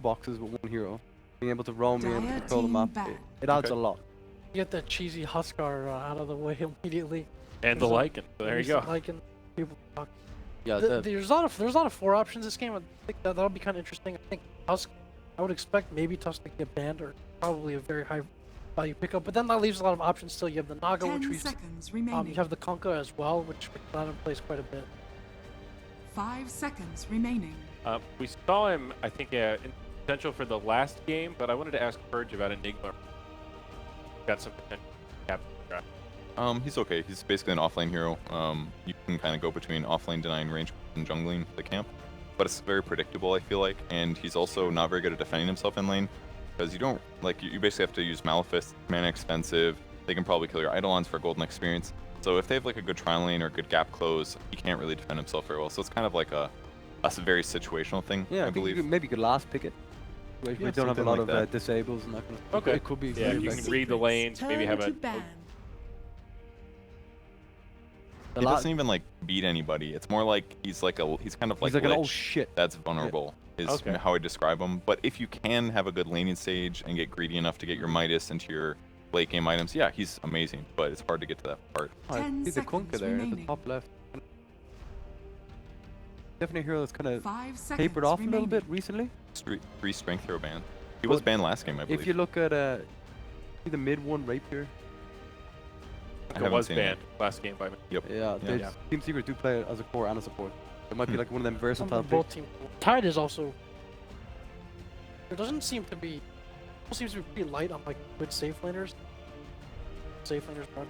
boxes with one hero. Being able to roam, being able to Dire control the team map, back. it adds a lot. Get that cheesy Huskar out of the way immediately. And the Lycan. So there you go. Lycan, people talk. Yeah, There's a lot of 4 options this game. I think that'll be kind of interesting. I think Tusk, I would expect maybe Tusk to get banned or probably a very high value pickup. But then that leaves a lot of options still. You have the Naga, 10 which we seconds remaining. you have the Conka as well, which Platinum plays quite a bit. 5 seconds remaining. We saw him, I think, in potential for the last game, but I wanted to ask Purge about Enigma. Got some potential. He's okay. He's basically an offlane hero. You can kind of go between offlane denying range and jungling the camp, but it's very predictable, I feel like. And he's also not very good at defending himself in lane, because you don't like you basically have to use Malefice, mana expensive. They can probably kill your Eidolons for golden experience. So if they have like a good trial lane or a good gap close, he can't really defend himself very well. So it's kind of like a very situational thing. yeah, I believe. maybe you could last pick it. We Yeah, don't have a something lot like of that. disables and that kind of stuff. Okay. It could be. Yeah, very you can effective. read the lanes, maybe have a. He doesn't even like beat anybody. It's more like he's kind of like He's like an Lich old shit. that's vulnerable. Is Okay. how I describe him. But if you can have a good laning stage and get greedy enough to get your Midas into your late game items, yeah, he's amazing. But it's hard to get to that part. Oh, I 10 see the Conka seconds there at the remaining. top left. Definitely a hero that's kind of 5 seconds tapered off a little remaining. bit recently. Free strength hero ban. He was banned last game, I believe. If you look at see the mid one Rapier. I It haven't was seen banned last game by me. Yep. Yeah, Yeah. Team Secret do play it as a core and a support. It might be like one of them versatile Both picks. teams. Tide is also. There doesn't seem to be. It seems to be pretty light on like good safe laners. Safe laners run.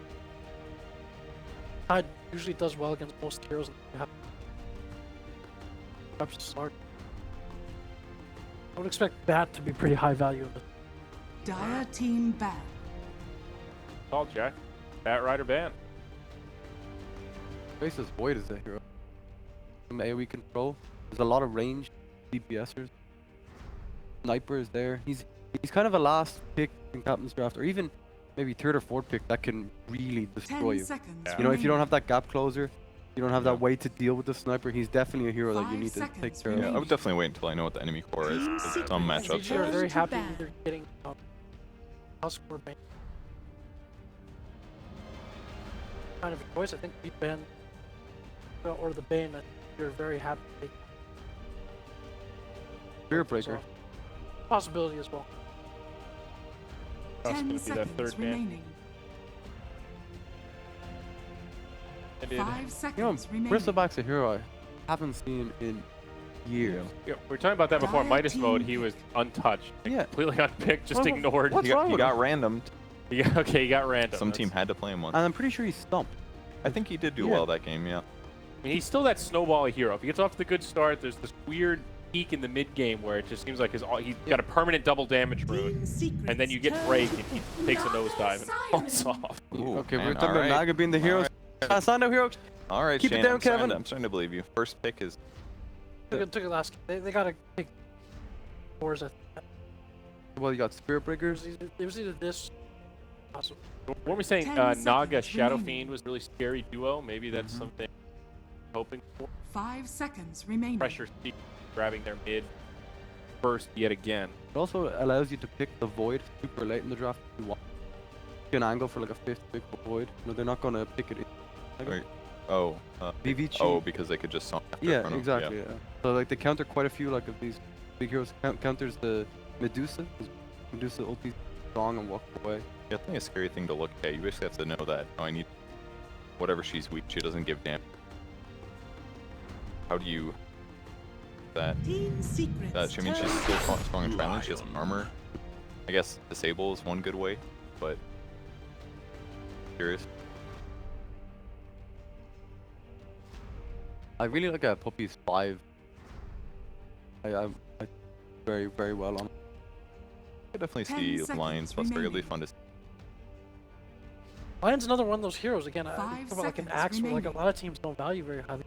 Tide usually does well against most heroes. And you have perhaps start. I would expect Bat to be pretty high value in this. Dire team back. Call Jack. Bat Rider ban. Faceless Void is a hero. Some AoE control. There's a lot of range DPSers. Sniper is there. He's kind of a last pick in Captain's Draft, or even maybe 3rd or 4th pick that can really destroy 10 you. seconds Yeah. You know, if you don't remaining. have that gap closer, you don't have that way to deal with the sniper, he's definitely a hero that you 5 need to take seconds care Yeah, of. I would definitely wait until I know what the enemy core is. 'Cause some matchups CG are are. very to happy ban. either getting Husk or ban. Kind of a choice. I think we ban or the Bane. I think you're very happy to take Spirit Breaker. so, possibility as well. That's 10 gonna be that seconds third ban. remaining. And 5 You know, seconds remaining. Bristleback's a hero I haven't seen in years. Yeah, we were talking about that before. Dire Midas team mode, he was untouched. Yeah. Completely unpicked, just Well, ignored. what's He got, wrong he with got him? randomed. Okay, he got random. Some team had to play him once. And I'm pretty sure he's stumped. I think he did do Yeah. well that game, yeah. I mean, he's still that snowball hero. If he gets off to the good start, there's this weird peak in the mid game where it just seems like he's got a permanent double damage rune, and then you get break and he takes a nosedive and falls off. Ooh, Okay, man, we're talking about alright. Naga being the hero. Sando hero. All right, Keep it Shane, down, I'm starting Kevin. to- I'm starting to believe you. First pick is Took it last. They gotta pick fours. Well, you got Spirit Breakers. It was either this. Awesome. Weren't we saying 10 Naga seconds Shadow remaining. Fiend was a really scary duo? Maybe that's something hoping for. 5 seconds remaining. Pressure Speed grabbing their mid first yet again. It also allows you to pick the Void super late in the draft if you want. You can angle for like a 5th pick for Void. No, they're not gonna pick it. Wait. VVG. Oh, because they could just song after Yeah, Inferno. exactly. Yeah. So like they counter quite a few like of these big heroes. Counters the Medusa. 'Cause Medusa ulti strong and walk away. Yeah, I think a scary thing to look at. You basically have to know that, oh, I need whatever she's weak, she doesn't give damage. How do you that? Team secrets. I mean, she's still strong and trialing. She has armor. I guess disable is one good way, but curious. I really like Puppy's 5. I very, very well on it. I could definitely 10 see seconds Lions plus they're really remaining. fun to see. Lion's another one of those heroes. Again, I 5 talk about like an seconds axe, where like a remaining. lot of teams don't value very highly.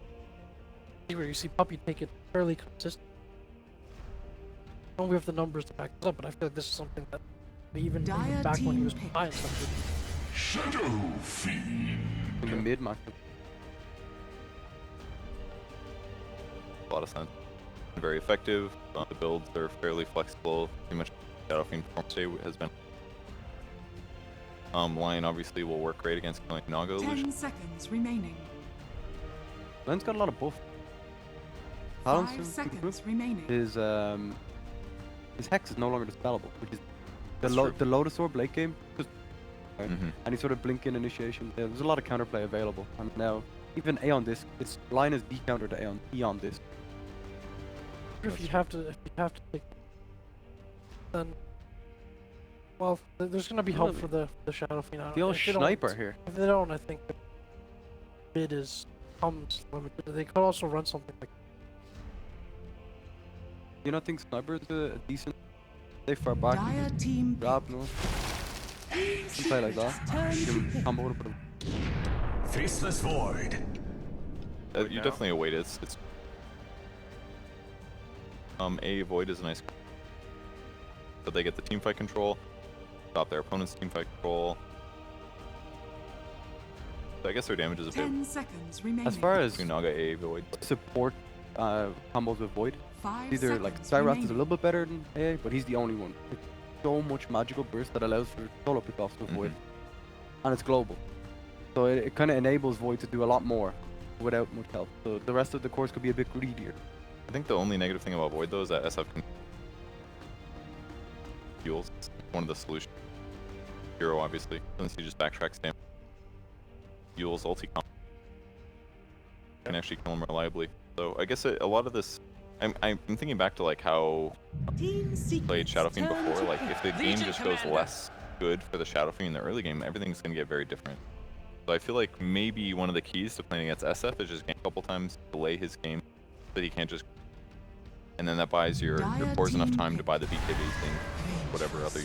Where you see Puppy take it fairly consistent. I don't know if the numbers to back this up, but I feel like this is something that even Dire back when he team was pick. buying something. In the mid matchup. A lot of sense. very effective. The builds are fairly flexible. Pretty much Shadow Fiend performance today has been. Lion obviously will work great against killing Naga 10 illusion. seconds remaining. Len's got a lot of buff. 5 Balance seconds remaining. his hex is no longer dispellable, which is That's the true. the Lotus Orb late game. Just, right? Mhm. Any sort of blink in initiation. There's a lot of counterplay available, and now even Aeon Disc, its line is de-counter to Aeon Disc. If you have to take, then, well, there's gonna be help for the Shadow Fiend. I don't- The old if they don't- sniper here. If they don't, I think the mid is comes limited. They could also run something like You not think sniper is a decent? They far back. You Dire just team grab no. You can play like that. You can combo it, but Faceless Void. You definitely await it. It's A Void is a nice. So they get the team fight control, stop their opponent's team fight control. So I guess their damage is a bit 10 seconds remaining. as far as Naga A Void. support combos with Void, 5 either like seconds Skywrath is a remaining. little bit better than AA, but he's the only one. It's so much magical burst that allows for solo pickoffs with Void, and it's global. So it kind of enables Void to do a lot more without much help. So the rest of the course could be a bit greedier. I think the only negative thing about Void though is that SF can fuels. It's one of the solutions. Hero obviously, since he just backtracks damage. Fuels ulti comp can actually kill him reliably. So I guess a lot of this, I'm thinking back to like how played Shadow Fiend before. Like if the game just goes less good for the Shadow Fiend in the early game, everything's gonna get very different. So I feel like maybe one of the keys to playing against SF is just game a couple times, delay his game, so that he can't just, and then that buys your cores enough time to buy the BKBs thing, whatever other.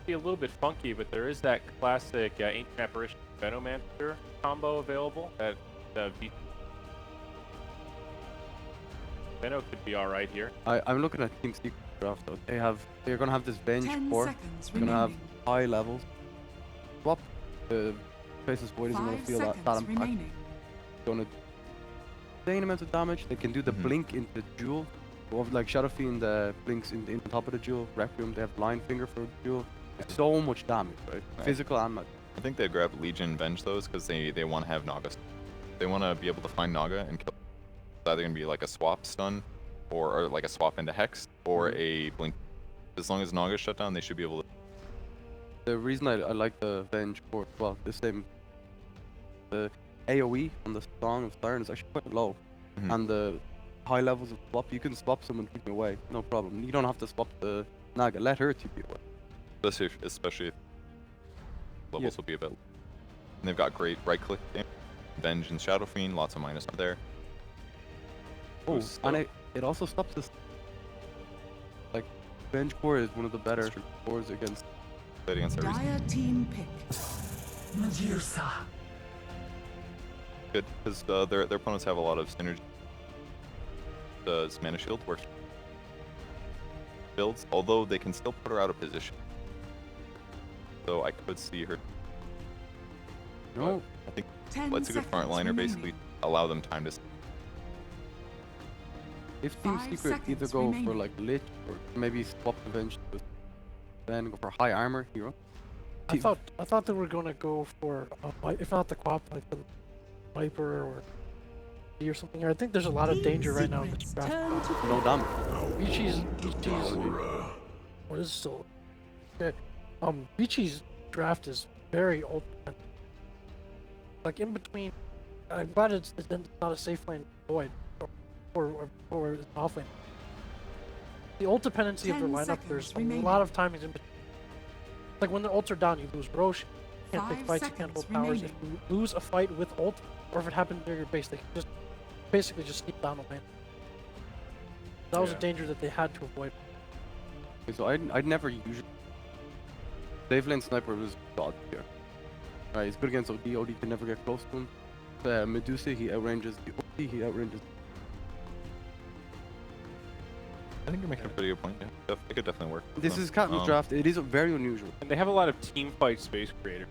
Be a little bit funky, but there is that classic Ancient Apparition Venomancer combo available. That Veno could be all right here. I'm looking at Team Secret draft though. They're gonna have this Venge 10 core. seconds They're gonna have remaining. high levels. Swap the Faceless Void isn't gonna 5 feel that seconds impact. remaining. Gonna insane amounts of damage. They can do the Mhm. blink into Jewel. Or like Shadow Fiend blinks in top of the Jewel. Requiem, they have Blind Finger for Jewel. It's so much damage, right? Right. Physical and magic. I think they grab Legion Venge those because they want to have Naga. They want to be able to find Naga and kill. It's either gonna be like a swap stun, or like a swap into Hex, or a blink. As long as Naga's shut down, they should be able to. The reason I like the Venge core, well, the AoE on the Song of Siren is actually quite low. Mhm. And the high levels of swap, you can swap someone TP away, no problem. You don't have to swap the Naga, let her TP away. Especially if levels will be available. And they've got great right click damage. Venge and Shadow Fiend, lots of minus there. Oh, Boost and up. it also stops this. Like, Venge core is one of the better That's true. cores against. Played against every Dire team pick. good because their opponents have a lot of synergy. Does Mana Shield works builds, although they can still put her out of position. So I could see her. No, I think 10 let's a good seconds frontliner basically remaining. allow them time to. if Team 5 Secret either seconds go for remaining. like Lich or maybe swap the Venge with then go for high armor hero. I thought they were gonna go for if not the Quap, like the Viper or something. I think there's a lot of danger right now in this draft. No damage. Vichi's what is still okay. Vichi's draft is very old. Like in between, I'm glad it's not a safe lane Void or it's off lane. The ult dependency of their 10 lineup, there's seconds a remaining. lot of timings in between. Like when their ults are down, you lose Roche, you can't 5 pick fights, you can't hold seconds towers. If remaining. you lose a fight with ult, or if it happened near your base, they can just basically just sneak down the lane. That was a Yeah. danger that they had to avoid. Okay, so I'd never usually. Safe lane sniper was god here. Right, he's good against OD. OD can never get close to him. Medusa, he outranges the OD. He outranges. I think you're making a pretty good point. Yeah, it could definitely work. This is Captain's draft. It is very unusual. And they have a lot of team fight space creator.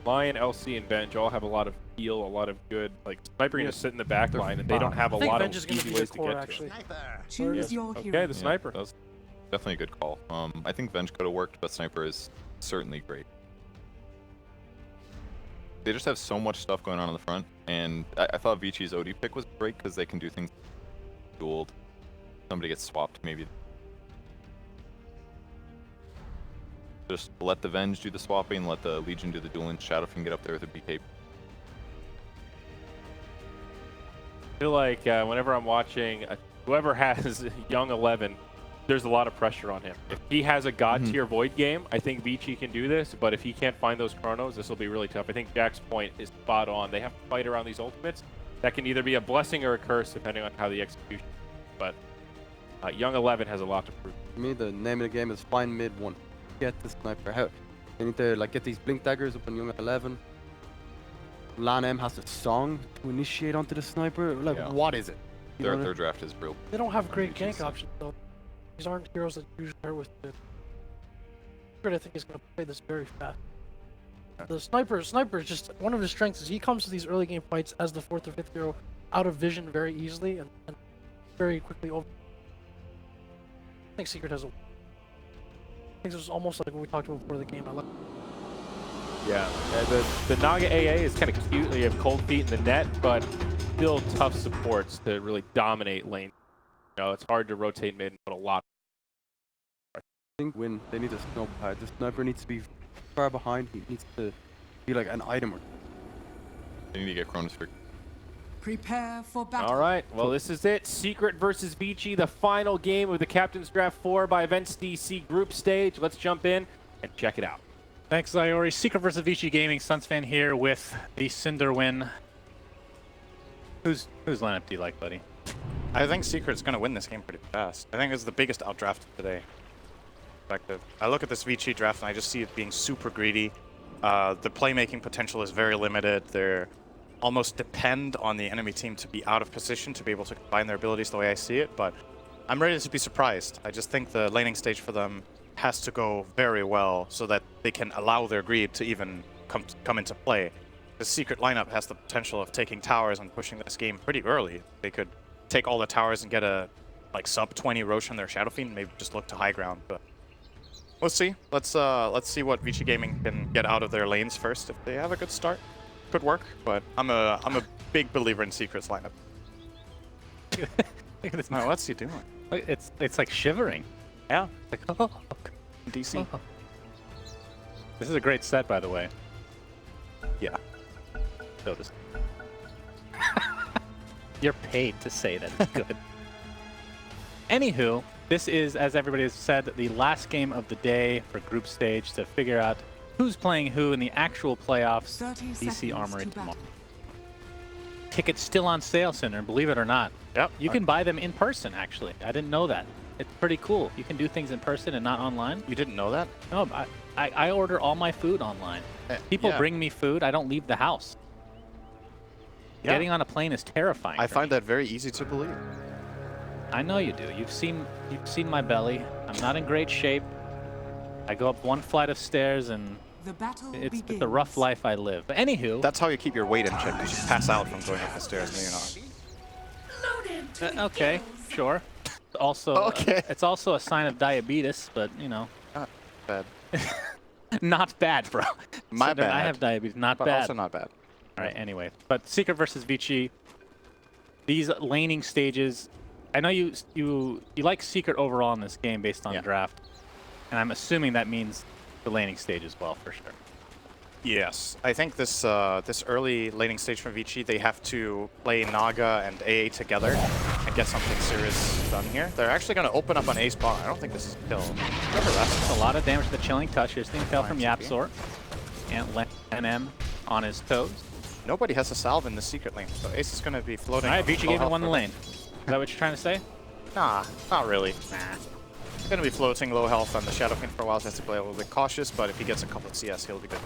Lion, LC, and Venge all have a lot of heal, a lot of good, like, Sniper gonna sit in the back line, and they don't have a I think lot Venge is of gonna easy be the ways to core, get to actually. it. Choose your Okay, hero. the Sniper. That's definitely a good call. I think Venge could have worked, but Sniper is certainly great. They just have so much stuff going on the front, and I thought Vichi's OD pick was great because they can do things dueled. Somebody gets swapped, maybe. Just let the Venge do the swapping, let the Legion do the dueling. Shadowfiend get up there with a BK. I feel like whenever I'm watching whoever has Young 11, there's a lot of pressure on him. If he has a god tier Void game, I think Vici can do this, but if he can't find those chronos, this will be really tough. I think Jack's point is spot on. They have to fight around these ultimates. That can either be a blessing or a curse, depending on how the execution is. But Young 11 has a lot to prove. For me, the name of the game is find mid one. Get the sniper. How they need to like get these blink daggers up on Young 11. Lan M has a song to initiate onto the sniper. Like, Yeah. what is it? You know what I- Their draft is real. They don't have great Vichi's gank options though. These aren't heroes that usually are with it. I think is going to play this very fast. The sniper is just one of his strengths is he comes to these early game fights as the 4th or 5th hero out of vision very easily and very quickly over. I think Secret has a. I think this was almost like what we talked about before the game. I like. Yeah, the Naga AA is kind of cute. They have cold feet in the net, but still tough supports to really dominate lane. You know, it's hard to rotate mid and put a lot. I think when they need a snow pad, the sniper needs to be far behind. He needs to be like an item. They need to get Chronos for. Prepare for battle. All right, well, this is it. Secret versus Vici, the final game of the Captain's Draft 4 by Events DC group stage. Let's jump in and check it out. Thanks, Ziori. Secret vs. Vici Gaming, Sunsfan here with the Cinder win. Whose lineup do you like, buddy? I think Secret's going to win this game pretty fast. I think it's the biggest outdraft today. I look at this Vici draft and I just see it being super greedy. The playmaking potential is very limited. They're almost depend on the enemy team to be out of position to be able to combine their abilities the way I see it, but I'm ready to be surprised. I just think the laning stage for them has to go very well so that they can allow their greed to even come into play. The Secret lineup has the potential of taking towers and pushing this game pretty early. They could take all the towers and get a like sub 20 Rosh on their Shadowfiend, maybe just look to high ground, but we'll see. Let's see what Vici Gaming can get out of their lanes first. If they have a good start, could work, but I'm a big believer in Secret's lineup. Look at this. No, what's he doing? Look, it's like shivering. Yeah, Like, oh, DC. oh. This is a great set, by the way. Yeah. So this. You're paid to say that it's good. Anywho, this is, as everybody has said, the last game of the day for group stage to figure out who's playing who in the actual playoffs. 30 DC seconds Armory to tomorrow. battle. Tickets still on sale, Cinder, believe it or not. Yep. You can buy them in person, actually. I didn't know that. It's pretty cool. You can do things in person and not online. You didn't know that? No, I order all my food online. People yeah. bring me food. I don't leave the house. Yeah. Getting on a plane is terrifying. I for find me. that very easy to believe. I know you do. You've seen my belly. I'm not in great shape. I go up one flight of stairs and The battle it's begins. a rough life I live. But anywho, That's how you keep your weight in check. You should pass out from going up the stairs. No, you're not. okay, sure. Also, Okay. it's also a sign of diabetes, but you know, Bad. not bad, bro. My Cinder, I bad. have diabetes, not But bad. also not bad. All right, anyway. But Secret versus Vici, these laning stages, I know you like Secret overall in this game based on Yeah. draft, and I'm assuming that means the laning stage as well, for sure. Yes, I think this this early laning stage from Vici, they have to play Naga and AA together and get something serious done here. They're actually going to open up on A spawn. I don't think this is a kill. That's a lot of damage to the Chilling Touch. Here's the intel from Fine, Yapsor. And NM on his toes. Nobody has a salve in the secret lane, so Ace is going to be floating. All right, on Vici low gave him health one for- lane. Is that what you're trying to say? Nah, not really. Nah. He's going to be floating low health on the Shadowfiend for a while, so he has to play a little bit cautious, but if he gets a couple of CS, he'll be good.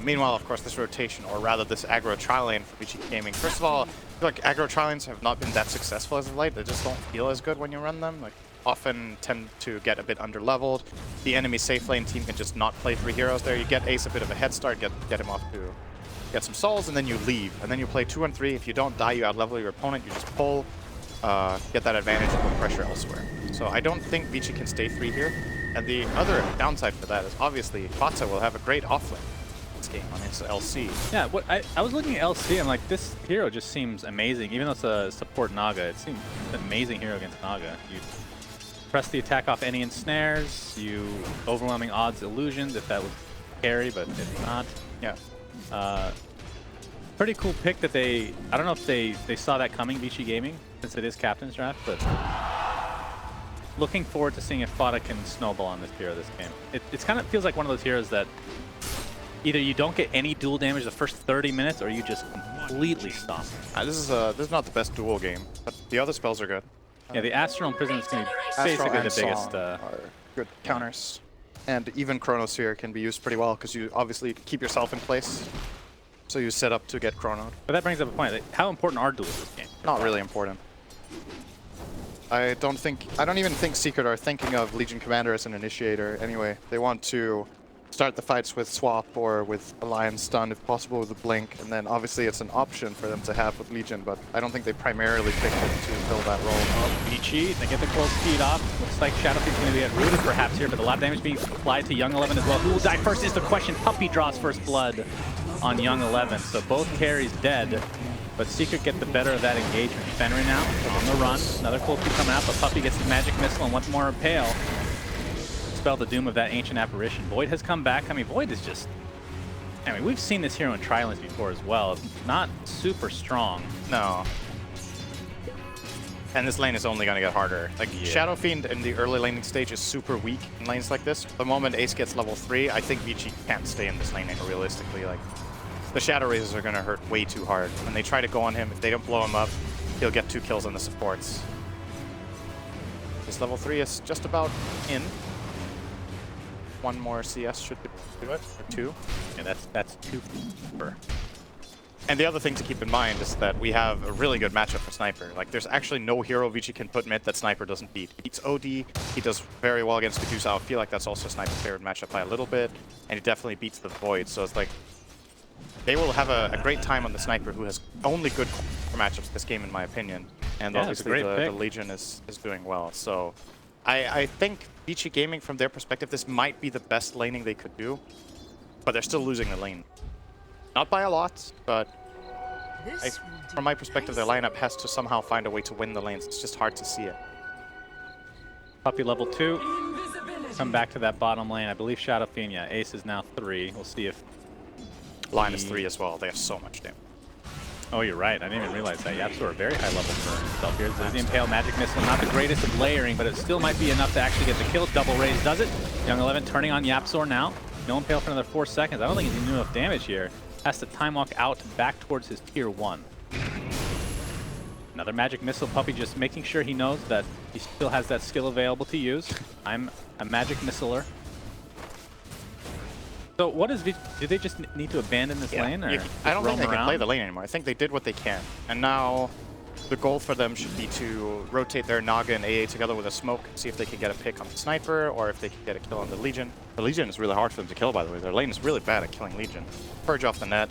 Meanwhile, of course, this rotation, or rather this aggro tri-lane for Vici Gaming. First of all, I feel like aggro tri-lanes have not been that successful as of late. They just don't feel as good when you run them. Like, often tend to get a bit under-leveled. The enemy safe lane team can just not play 3 heroes there. You get Ace a bit of a head start, get him off to get some souls, and then you leave. And then you play 2 and 3. If you don't die, you out-level your opponent. You just pull, get that advantage and put pressure elsewhere. So I don't think Vici can stay 3 here. And the other downside for that is obviously DOTA will have a great offlane this game on his LC. Yeah, what I was looking at LC, I'm like, this hero just seems amazing. Even though it's a support Naga, it seems an amazing hero against Naga. You press the attack off any ensnares, you overwhelming odds illusions if that would carry, but it's not. Yeah. Pretty cool pick that I don't know if they saw that coming, Vici Gaming, since it is Captain's Draft, but looking forward to seeing if DOTA can snowball on this hero this game. It kind of feels like one of those heroes that either you don't get any dual damage the first 30 minutes or you just completely stop. This is not the best duel game, but the other spells are good. Yeah, the Astral Imprisonment is going to be Astral basically and the biggest. Song are good counters. And even Chronosphere can be used pretty well because you obviously keep yourself in place. So you set up to get chronoed. But that brings up a point. Like, how important are duels this game? Not really important. I don't even think Secret are thinking of Legion Commander as an initiator anyway. They want to start the fights with Swap or with Alliance Stun if possible with a Blink, and then obviously it's an option for them to have with Legion, but I don't think they primarily picked it to fill that role. Vici, they get the cold speed off. Looks like Shadowfield's going to get rooted perhaps here, but a lot of damage being applied to Young 11 as well. Who will die first is the question. Puppey draws first blood on Young 11, so both carries dead. But Secret get the better of that engagement. Fenrir now on the run. Another cold speed coming out, but Puppey gets the magic missile and once more Impale. Spell the doom of that ancient apparition. Void has come back. I mean, Void is just... I mean, we've seen this hero in Trilands before as well. It's not super strong. No. And this lane is only going to get harder. Like, Shadow Fiend in the early laning stage is super weak in lanes like this. The moment Ace gets level 3, I think Vici can't stay in this lane realistically. Like, the Shadow Razors are going to hurt way too hard. When they try to go on him, if they don't blow him up, he'll get 2 kills on the supports. This level 3 is just about in. 1 more CS should do it, or 2. Yeah, that's 2 for. And the other thing to keep in mind is that we have a really good matchup for Sniper. Like, there's actually no hero Vici can put mid that Sniper doesn't beat. He beats OD, he does very well against Medusa. I feel like that's also Sniper's favorite matchup by a little bit, and he definitely beats the Void. So it's like, they will have a great time on the Sniper, who has only good matchups this game, in my opinion. And yeah, obviously the Legion is doing well. So I think Vici Gaming, from their perspective, this might be the best laning they could do, but they're still losing the lane. Not by a lot, but from my perspective, their lineup has to somehow find a way to win the lanes. It's just hard to see it. Puppey level 2. Come back to that bottom lane. I believe Shadow Fiend, yeah, Ace is now 3. We'll see if... Line is 3 as well. They have so much damage. Oh, you're right. I didn't even realize that. Yapsor are very high level for himself here. There's the Impale Magic Missile. Not the greatest of layering, but it still might be enough to actually get the kill. Double raise does it. Young 11 turning on Yapsor now. No Impale for another 4 seconds. I don't think he's doing enough damage here. Has to time walk out back towards his tier 1. Another Magic Missile. Puppey just making sure he knows that he still has that skill available to use. I'm a Magic Missiler. So what is do they just need to abandon this lane? Or I don't think they around? can play the lane anymore. I think they did what they can. And now the goal for them should be to rotate their Naga and AA together with a smoke, see if they can get a pick on the Sniper or if they can get a kill on the Legion. The Legion is really hard for them to kill, by the way. Their lane is really bad at killing Legion. Purge off the net,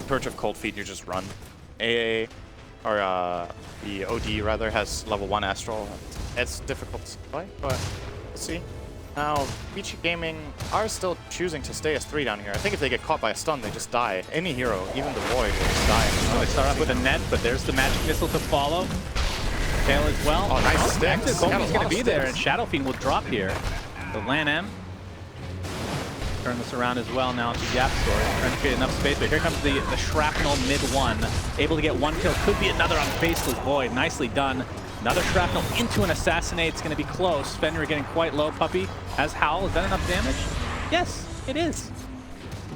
Purge of Cold Feet, you just run. AA, or the OD rather, has level 1 Astral. It's difficult to play, but we'll see. Now, Vici Gaming are still choosing to stay as 3 down here. I think if they get caught by a stun, they just die. Any hero, even the Void, will just die. So they start off with a net, but there's the Magic Missile to follow. Tail as well. Oh, nice sticks. Kobe's going to be there, and Shadow Fiend will drop here. The Lan M. Turn this around as well now to Yapsor. Trying to create enough space, but here comes the Shrapnel mid-1. Able to get 1 kill. Could be another on Faceless Void. Nicely done. Another Shrapnel into an Assassinate. It's going to be close. Fenrir getting quite low. Puppey has Howl. Is that enough damage? Yes, it is.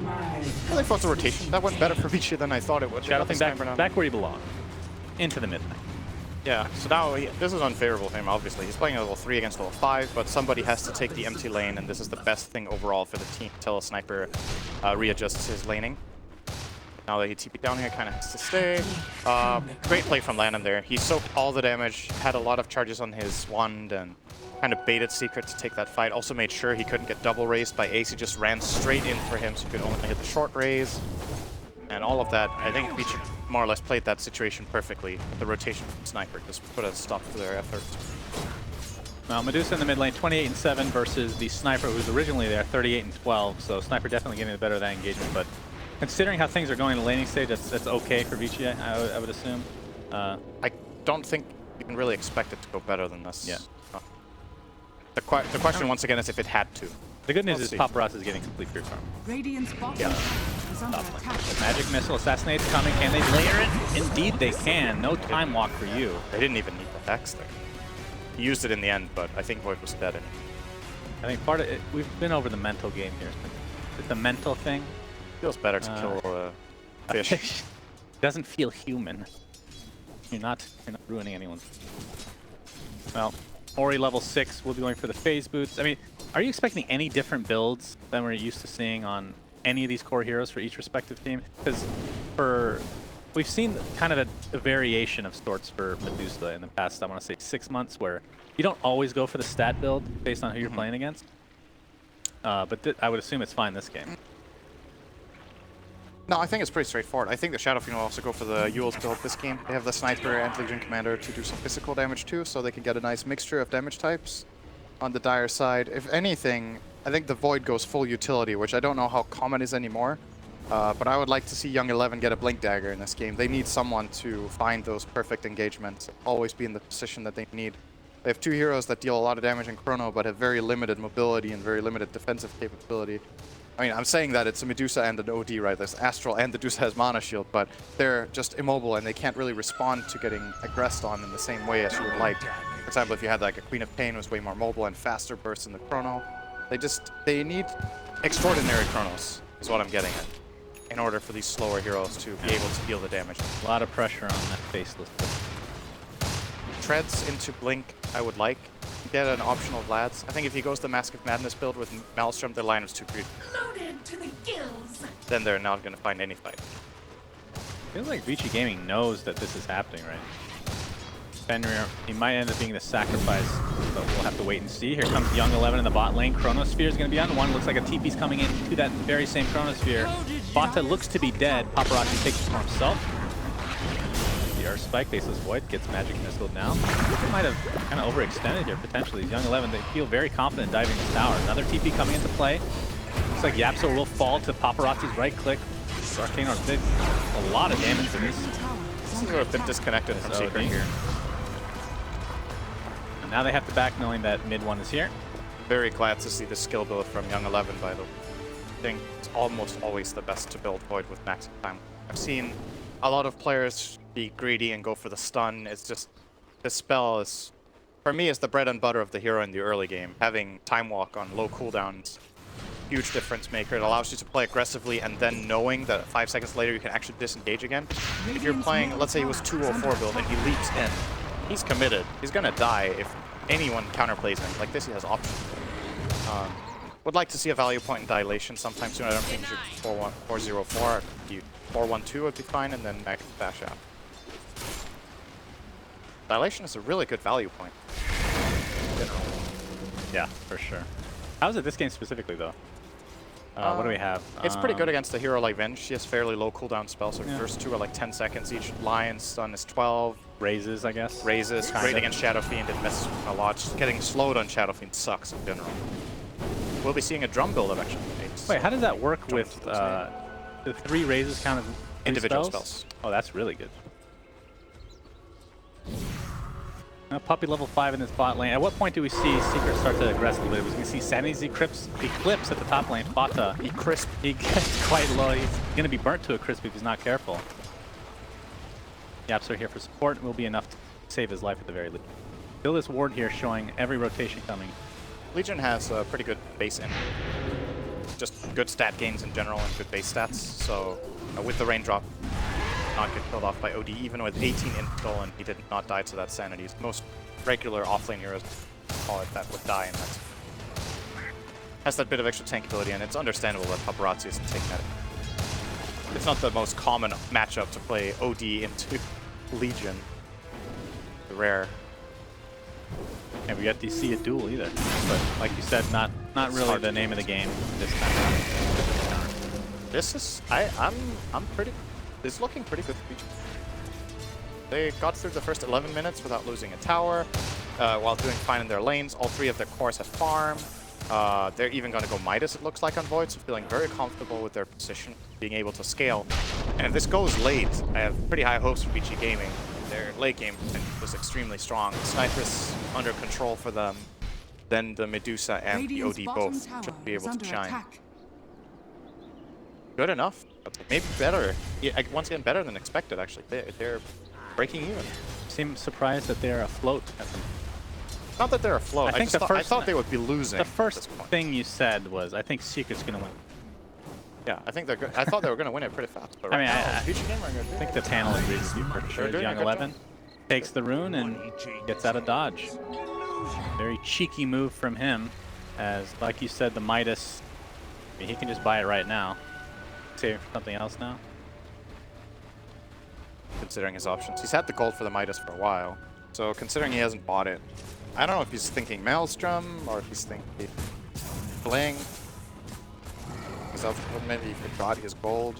Well, they fought the rotation. That went better for Vici than I thought it would. Shadow Fiend back where he belongs. Into the midnight. Yeah, so now this is unfavorable for him, obviously. He's playing a level 3 against level 5, but somebody has to take the empty lane, and this is the best thing overall for the team until a Sniper readjusts his laning. Now that he TP'd down here, kind of has to stay. Great play from Landon there. He soaked all the damage, had a lot of charges on his wand, and kind of baited Secret to take that fight. Also made sure he couldn't get double raised by Ace. He just ran straight in for him, so he could only hit the short raise. And all of that, I think Beach more or less played that situation perfectly. The rotation from Sniper just put a stop to their efforts. Well, Medusa in the mid lane, 28-7 versus the Sniper, who's originally there, 38-12. So Sniper definitely getting the better of that engagement. But considering how things are going in the laning stage, that's okay for Vici, I would assume. I don't think you can really expect it to go better than this. Yeah. The question once again is if it had to. The good news is Paparazzi is getting complete fear charm. Radiant's bottom is under attack. The magic missile assassinate's coming. Can they layer it? Indeed they can. No time walk for you. They didn't even need the Hex there. He used it in the end, but I think Void was dead. I think part of it, we've been over the mental game here. It's the mental thing. Feels better to kill fish. Doesn't feel human. You're not ruining anyone. Well, Ori level 6 will be going for the phase boots. I mean, are you expecting any different builds than we're used to seeing on any of these core heroes for each respective team? Because we've seen kind of a variation of sorts for Medusa in the past, I want to say 6 months, where you don't always go for the stat build based on who you're playing against. But I would assume it's fine this game. No, I think it's pretty straightforward. I think the Shadow Fiend will also go for the Yule's build this game. They have the Sniper and Legion Commander to do some physical damage too, so they can get a nice mixture of damage types. On the Dire side, if anything, I think the Void goes full utility, which I don't know how common is anymore. But I would like to see Young 11 get a Blink Dagger in this game. They need someone to find those perfect engagements, always be in the position that they need. They have two heroes that deal a lot of damage in Chrono, but have very limited mobility and very limited defensive capability. I mean, I'm saying that it's a Medusa and an OD, right? There's Astral and Medusa has Mana Shield, but they're just immobile and they can't really respond to getting aggressed on in the same way as you would like. For example, if you had like a Queen of Pain, was way more mobile and faster bursts in the Chrono. They need extraordinary Chronos, is what I'm getting at, in order for these slower heroes to be able to deal the damage. A lot of pressure on that faceless. Treads into Blink, I would like. Get an optional Vlad's. I think if he goes the Mask of Madness build with Maelstrom, their line is too greedy. Loaded to the gills. Then they're not going to find any fight. Feels like Vici Gaming knows that this is happening, right? Fenrir, he might end up being the sacrifice, but we'll have to wait and see. Here comes Young 11 in the bot lane. Chronosphere is going to be on one. Looks like a TP's coming in to that very same Chronosphere. Bata looks to be dead. Paparazzi takes it for himself. The Earth Spike, Faceless Void, gets Magic Missile now. They might have kind of overextended here, potentially. Young 11, they feel very confident diving this tower. Another TP coming into play. Looks like Yapso will fall to Paparazzi's right click. Arcane Orb did a lot of damage for this. Seems a bit disconnected from Secret here. And now they have to back knowing that mid one is here. Very glad to see the skill build from Young 11, by the way. I think it's almost always the best to build Void with max time. I've seen a lot of players be greedy and go for the stun. It's just, this spell is, for me, is the bread and butter of the hero in the early game. Having Time Walk on low cooldowns, huge difference maker. It allows you to play aggressively and then knowing that 5 seconds later you can actually disengage again. If you're playing, let's say he was 204 build and he leaps in, he's committed. He's gonna die if anyone counterplays him. Like this, he has options. Would like to see a value point in Dilation sometime soon. I don't think you should 404. 412 would be fine, and then max dash out. Dilation is a really good value point. Yeah, for sure. How's it this game specifically, though? What do we have? It's pretty good against a hero like Venge. She has fairly low cooldown spells, so first two are like 10 seconds each. Lion's stun is 12. Raises, I guess. Raises, great against Shadow Fiend. It messes with a lot. Just getting slowed on Shadow Fiend sucks in general. We'll be seeing a drum build eventually. Wait, how does that work with the 3 raises kind of individual spells? Oh, that's really good. Puppy level 5 in this bot lane. At what point do we see Secret start to aggressively? We can see Sanity's Eclipse at the top lane. Bata, he gets quite low. He's going to be burnt to a crisp if he's not careful. Yaps are here for support. Will be enough to save his life at the very least. Still this ward here showing every rotation coming. Legion has a pretty good base in. Just good stat gains in general and good base stats. So with the raindrop, not get killed off by OD, even with 18 install, and he did not die to that sanity. Most regular offlane heroes call it that would die, and that has that bit of extra tankability, and it's understandable that Paparazzi isn't taking that. It's not the most common matchup to play OD into Legion. Rare. And we yet to see a duel either. But like you said, not really the name of the game this time around. This is I'm pretty. It's looking pretty good for BG. They got through the first 11 minutes without losing a tower, while doing fine in their lanes. All 3 of their cores have farm. They're even going to go Midas, it looks like, on Void, so feeling very comfortable with their position, being able to scale. And if this goes late, I have pretty high hopes for BG Gaming. Their late game was extremely strong. The Sniper's under control for them. Then the Medusa and the OD both should be able to shine. Good enough. Maybe better. Yeah, once again, better than expected, actually. They're breaking even. Seem surprised that they're afloat at the Not that they're afloat. I thought they would be losing. The first thing you said was, I think Secret's going to win. Yeah, I think they're good. I thought they were going to win it pretty fast. But I mean, right I think the panel agrees with you for sure. Young 11 takes the rune and gets out of dodge. Very cheeky move from him, as, like you said, the Midas, I mean, he can just buy it right now. Save for something else now. Considering his options. He's had the gold for the Midas for a while. So considering he hasn't bought it, I don't know if he's thinking Maelstrom or if he's thinking Bling. Because maybe he forgot his gold.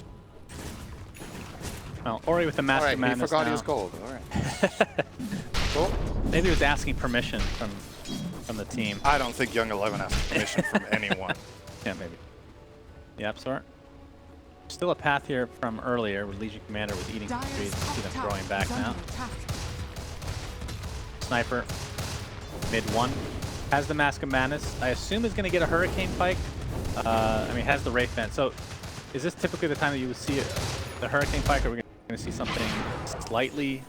Well, Ori with the Master Alright, Madness he forgot now. his gold. Alright. Cool. Maybe he was asking permission from the team. I don't think Young 11 has permission from anyone. Yeah, maybe. Yep, sort. Still a path here from earlier with Legion Commander with eating trees. See them throwing back now. Sniper, mid 1. Has the Mask of Madness. I assume is going to get a Hurricane Pike. I mean, has the Wraith Vent. So, is this typically the time that you would see the Hurricane Pike, or are we going to see something slightly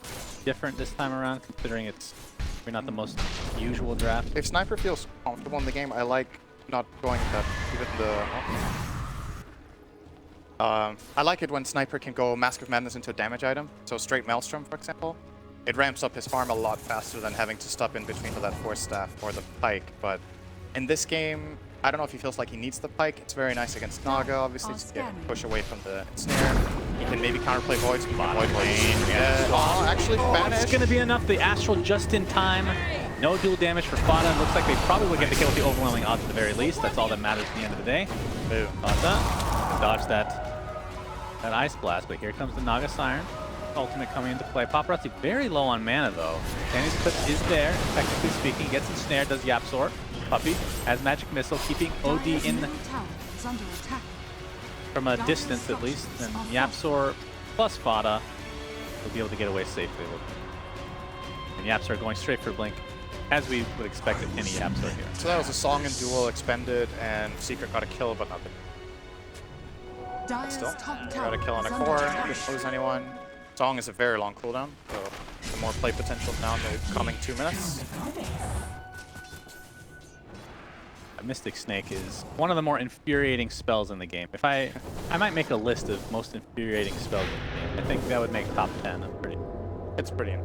different this time around, considering it's not the most usual draft? If Sniper feels comfortable in the game, I like not going that even the... I like it when Sniper can go Mask of Madness into a damage item. So straight Maelstrom, for example. It ramps up his farm a lot faster than having to stop in between for that Force Staff or the Pike. But in this game, I don't know if he feels like he needs the Pike. It's very nice against Naga, obviously, to get push away from the snare. He can maybe counterplay Voids. Void Lane. Yeah. Oh, actually banished. It's going to be enough. The Astral just in time. No dual damage for Fada. Looks like they probably would get the kill with the overwhelming odds at the very least. That's all that matters at the end of the day. Boom. DOTA. Dodge that Ice Blast, but here comes the Naga Siren. Ultimate coming into play. Paparazzi very low on mana though. Danny's clip is there, technically speaking. Gets ensnared, does Yapsor. Puppy has Magic Missile, keeping OD in from a distance at least. And Yapsor plus Fada will be able to get away safely. And Yapsor going straight for Blink, as we would expect of any Yapsor here. So that was a Song and Duel expended, and Secret got a kill, but nothing. Still, got a kill on a core, didn't lose anyone. Song is a very long cooldown, so the more play potential now in the coming 2 minutes. Mystic Snake is one of the more infuriating spells in the game. If I might make a list of most infuriating spells in the game. I think that would make top 10. It's pretty.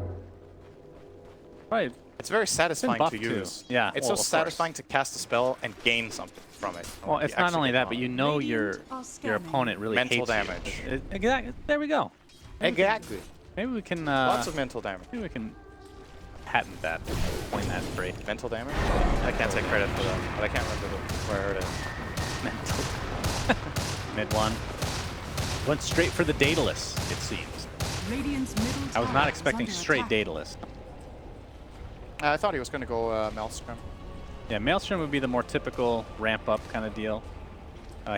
Right. It's very satisfying to use. Too. Yeah. It's so satisfying to cast a spell and gain something from it. Well, it's not only that, but you know your opponent really mental hates damage. You. Exactly. There we go. Exactly. Maybe we can. Lots of mental damage. Maybe we can patent that. Coin that phrase. Mental damage? I can't take credit for that, but I can't remember where I heard it. Mental. Mid 1. Went straight for the Daedalus, it seems. I was not expecting straight Daedalus. I thought he was going to go Maelstrom. Yeah, Maelstrom would be the more typical ramp-up kind of deal.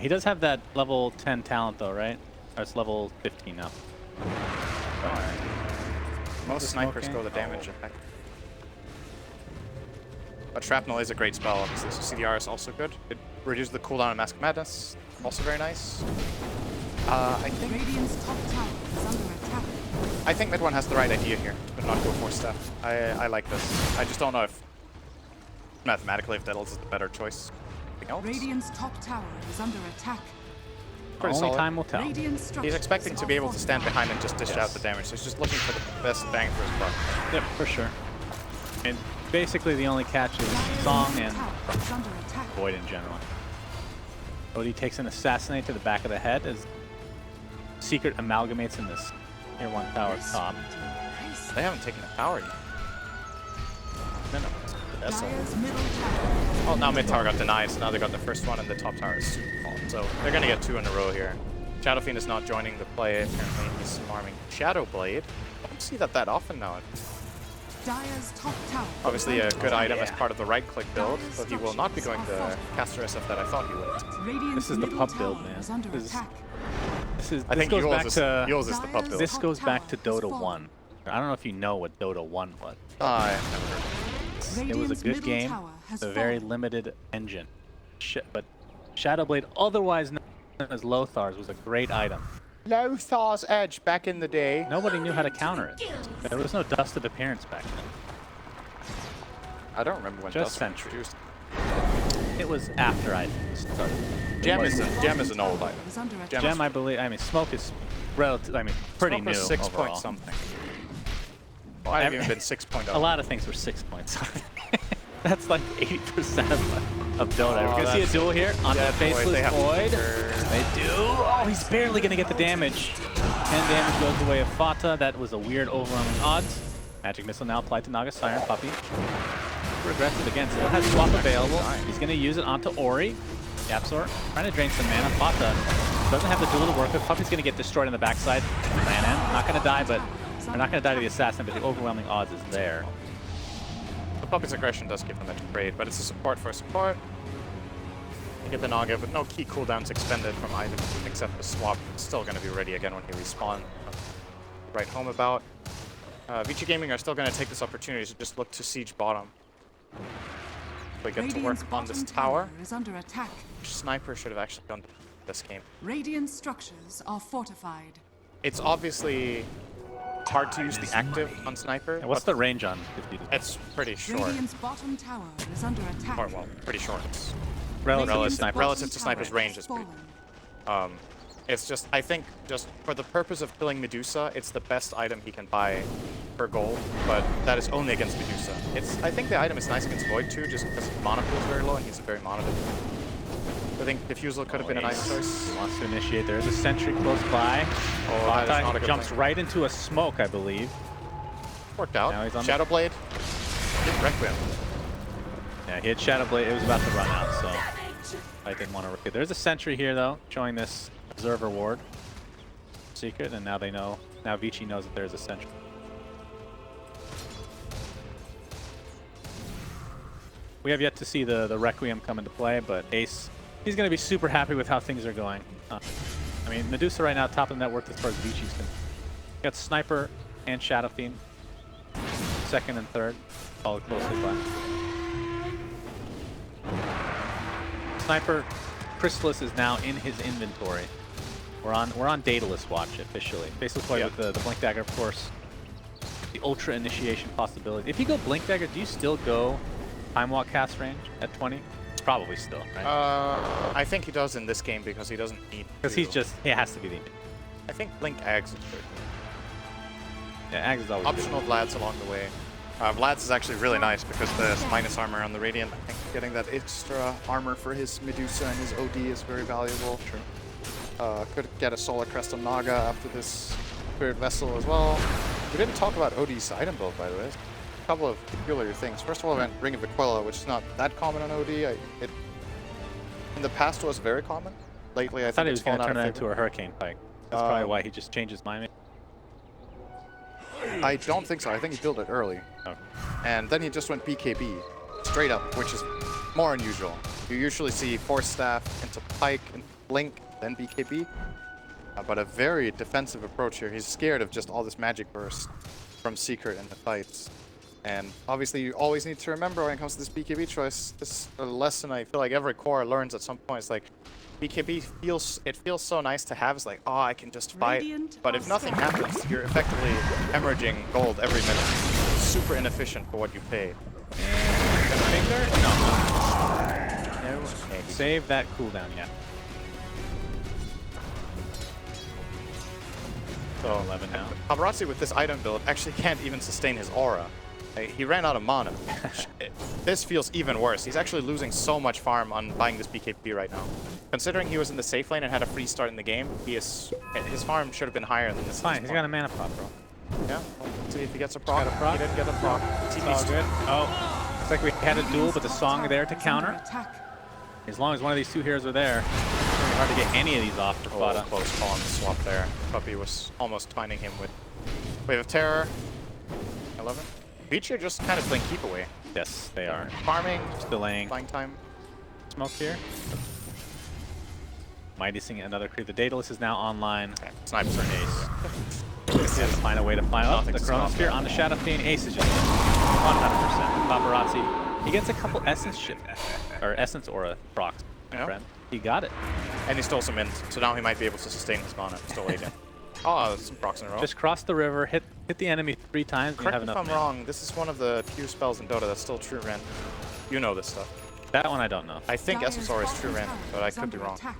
He does have that level 10 talent, though, right? Or it's level 15 now. Alright. Most snipers go the damage effect. But Shrapnel is a great spell, obviously, so CDR is also good. It reduces the cooldown of Mask of Madness, also very nice. I think mid one has the right idea here, but not go for step. I like this. I just don't know if mathematically if Daedalus is the better choice. Radiant's top tower is under attack. Pretty Only solid. time will tell. He's expecting to be able to stand behind and just dish out the damage, so he's just looking for the best bang for his buck. Yep, for sure. And basically the only catch is Song and Void in general. Odie takes an Assassinate to the back of the head as Secret amalgamates in this Tier 1 tower top. They haven't taken a tower yet. That's Dire's middle tower. well, now mid tower got denied, so now they got the first one, and the top tower is super fault. So they're gonna get 2 in a row here. Shadow Fiend is not joining the play. Apparently, he's farming Shadow Blade. I don't see that often now. Dire's top tower. Obviously, a good item as part of the right-click build, but he will not be going the caster SF that I thought he would. Radiant's This is the middle pub tower build, man. is under This is- attack. I think goes yours back is, to yours is the pub build. this goes back to Dota 1. I don't know if you know what Dota 1 was. I never heard. It was a good game, a very limited engine. But Shadowblade, otherwise known as Lothar's, was a great item. Lothar's Edge back in the day. Nobody knew how to counter it. There was no dust of appearance back then. I don't remember when Just Dust was Sentry. introduced. It was after I started. Gem is an old item. Is under attack. Gem, I believe. I mean, Smoke is relative. I mean, pretty Smoke new was 6 overall. point something. Well, I've even been 6.0. A lot of things were 6 points. That's like 80% of Dota. We're gonna see a duel here on the Faceless Void. They do. Oh, he's barely gonna get the damage. 10 damage goes the way of Fata. That was a weird overwhelming odds. Magic Missile now applied to Naga Siren Puppy. Super aggressive again. Still has swap available. He's gonna use it onto Ori. Yapsor trying to drain some mana. Fata doesn't have the duel to work with. Puppy's gonna get destroyed on the backside. Ran in. Not gonna die, but they're not gonna die to the assassin, but the overwhelming odds is there. The Puppet's aggression does give them a trade, but it's a support for support. You get the Naga, but no key cooldowns expended from either except the swap. It's still going to be ready again when he respawns. Right home about. Vici Gaming are still going to take this opportunity to just look to siege bottom. We get to work Radiant's on this bottom tower. is under attack. Sniper should have actually done this game. Radiant structures are fortified. It's obviously hard to use the active on Sniper. And what's but the range on 50? It's pretty short. Radiant's bottom tower is under attack. Or, well, pretty short. It's Relative Radiant's sniper. bottom Relative to Sniper's tower range has is pretty. fallen. It's just, I think, just for the purpose of killing Medusa, it's the best item he can buy for gold, but that is only against Medusa. I think the item is nice against Void too, just because his mana pool is very low and he's a very mono. I think Diffusal could have been a nice choice. He wants to initiate. There is a sentry close by. Oh, that is not a Fata good jumps thing. right into a smoke, I believe. Worked out. Now he's on Shadow Blade. Requiem. Yeah, he had Shadowblade. It was about to run out, so I didn't want to risk it. There's a sentry here, though, showing this observer ward secret, and now they know. Now Vici knows that there's a sentry. We have yet to see the Requiem come into play, but Ace, he's going to be super happy with how things are going. I mean, Medusa right now, top of the network as far as Vici's concerned. Got Sniper and Shadow Fiend, second and third, followed closely by. Sniper Chrysalis is now in his inventory. We're on Daedalus watch officially. Faceless Void with the Blink Dagger, of course. The Ultra Initiation possibility. If you go Blink Dagger, do you still go Time Walk cast range at 20? Probably still, right? I think he does in this game because he doesn't need Because he has to be the. I think Blink Ags is good. Yeah, Ags is always Optional Vlad's along the way. Vlad's is actually really nice because the minus armor on the Radiant, I think getting that extra armor for his Medusa and his OD is very valuable. True. Could get a Solar Crest on Naga after this Spirit Vessel as well. We didn't talk about OD's item build, by the way. A couple of peculiar things. First of all, we went Ring of Aquila, which is not that common on OD. It in the past was very common. Lately, I thought think he it's was going to fallen turn out it of into a Hurricane Pike. That's probably why he just changed his mind. I don't think so. I think he built it early. Okay. And then he just went BKB, straight up, which is more unusual. You usually see Force Staff into Pike and Blink, then BKB. But a very defensive approach here. He's scared of just all this magic burst from Secret in the fights. And obviously you always need to remember when it comes to this BKB choice, this is a lesson I feel like every core learns at some point. It's like, BKB feels so nice to have. It's like, oh, I can just fight. Radiant But if nothing happens, you're effectively hemorrhaging gold every minute. Super inefficient for what you pay. Finger? No. Okay. Save that cooldown, yeah. So 11 now. Paparazzi with this item build actually can't even sustain his aura. He ran out of mana. This feels even worse. He's actually losing so much farm on buying this BKB right now. Considering he was in the safe lane and had a free start in the game, his farm should have been higher than this. Fine, he's got a mana pot, bro. Yeah, well, let's see if he gets a proc. Got a proc? He didn't get a proc. It's all good. Oh, Looks like we had a duel, but the song there to Is under counter. attack. As long as one of these two heroes are there, it's really hard to get any of these off for Oh, Fada. close call on the swap there. Puppy was almost finding him with Wave of Terror. 11. Beach are just kind of playing keep away. Yes, they are. Farming, Just delaying. flying time. Smoke here. Mighty seeing another creep. The Daedalus is now online. Snipers are ace. He has to find a way to find out. Nothing The to stop Chronosphere that. on the Shadow Fiend. Ace is just 100%. Paparazzi. He gets a couple Essence ship, or Essence Aura procs, my Yeah. friend. He got it. And he stole some int, so now he might be able to sustain his mana. Still waiting. Oh, some procs in a row. Just cross the river, hit the enemy 3 times, and you Correct have me if enough I'm mana. wrong, this is one of the few spells in Dota that's still true rend. You know this stuff. That one I don't know. I think Dire's SSR is bottom true rend, tower but I is could be under wrong. attack.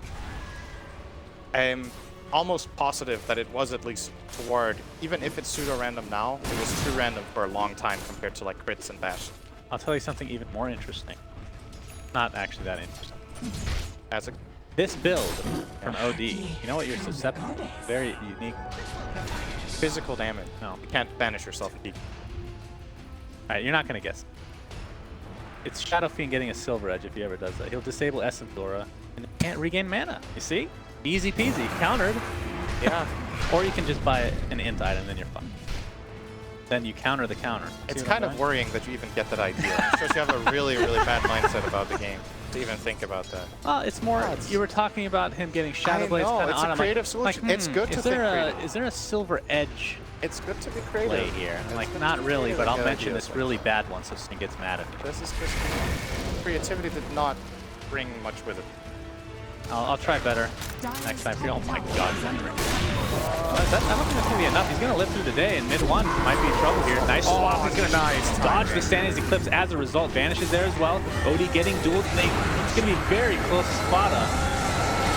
I'm almost positive that it was at least toward, even if it's pseudo-random now, it was true random for a long time compared to like crits and bash. I'll tell you something even more interesting. Not actually that interesting. That's a This build from OD, you know what you're susceptible to? Very unique. physical damage. No. You can't banish yourself in deep. Alright, you're not gonna guess. It's Shadow Fiend getting a Silver Edge if he ever does that. He'll disable Essence Aura and can't regain mana. You see? Easy peasy. Countered. Yeah. Or you can just buy an int item, then you're fine. Then you counter the counter. See It's what I'm kind of doing? worrying that you even get that idea. It shows you have a really, really bad mindset about the game to even think about that. Well, it's more. You were talking about him getting Shadow Blades know, kind of it's a on. I'm creative like, solution. It's good is to there think a creative. is there a Silver Edge It's good to be play creative. here? I'm It's like, good to not be really, creative but and I'll get mention ideas this like really bad one so Sting gets mad at me. This is just creativity did not bring much with it. I'll try better Dire's next time. top Oh my tower god. is under attack. I don't think that's going to be enough. He's going to live through the day, and mid-1 might be in trouble here. Nice swap. He's going to dodge the Standings Eclipse as a result. Vanishes there as well. Odie getting dueled. It's going to be very close to Spada.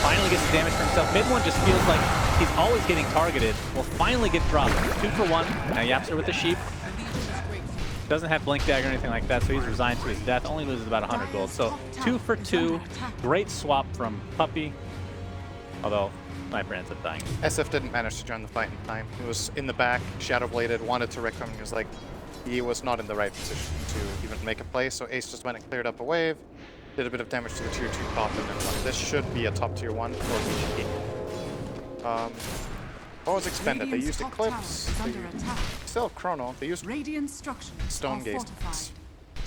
Finally gets the damage for himself. Mid-1 just feels like he's always getting targeted. Will finally get dropped. 2 for 1. Now Yapster with the sheep. Doesn't have Blink Dagger or anything like that, so he's resigned to his death. Only loses about 100 gold. So 2 for 2. Great swap from Puppy. Although, Sniper ends up dying. SF didn't manage to join the fight in time. He was in the back, shadow bladed, wanted to wreck him. He was like, he was not in the right position to even make a play. So Ace just went and cleared up a wave, did a bit of damage to the tier 2 top, and then won. This should be a top tier 1 for VG. What was expended? They Radiant's used top Eclipse. tower is They under attack. still have Chrono. They used Radiant structures Stone are Gaze. fortified.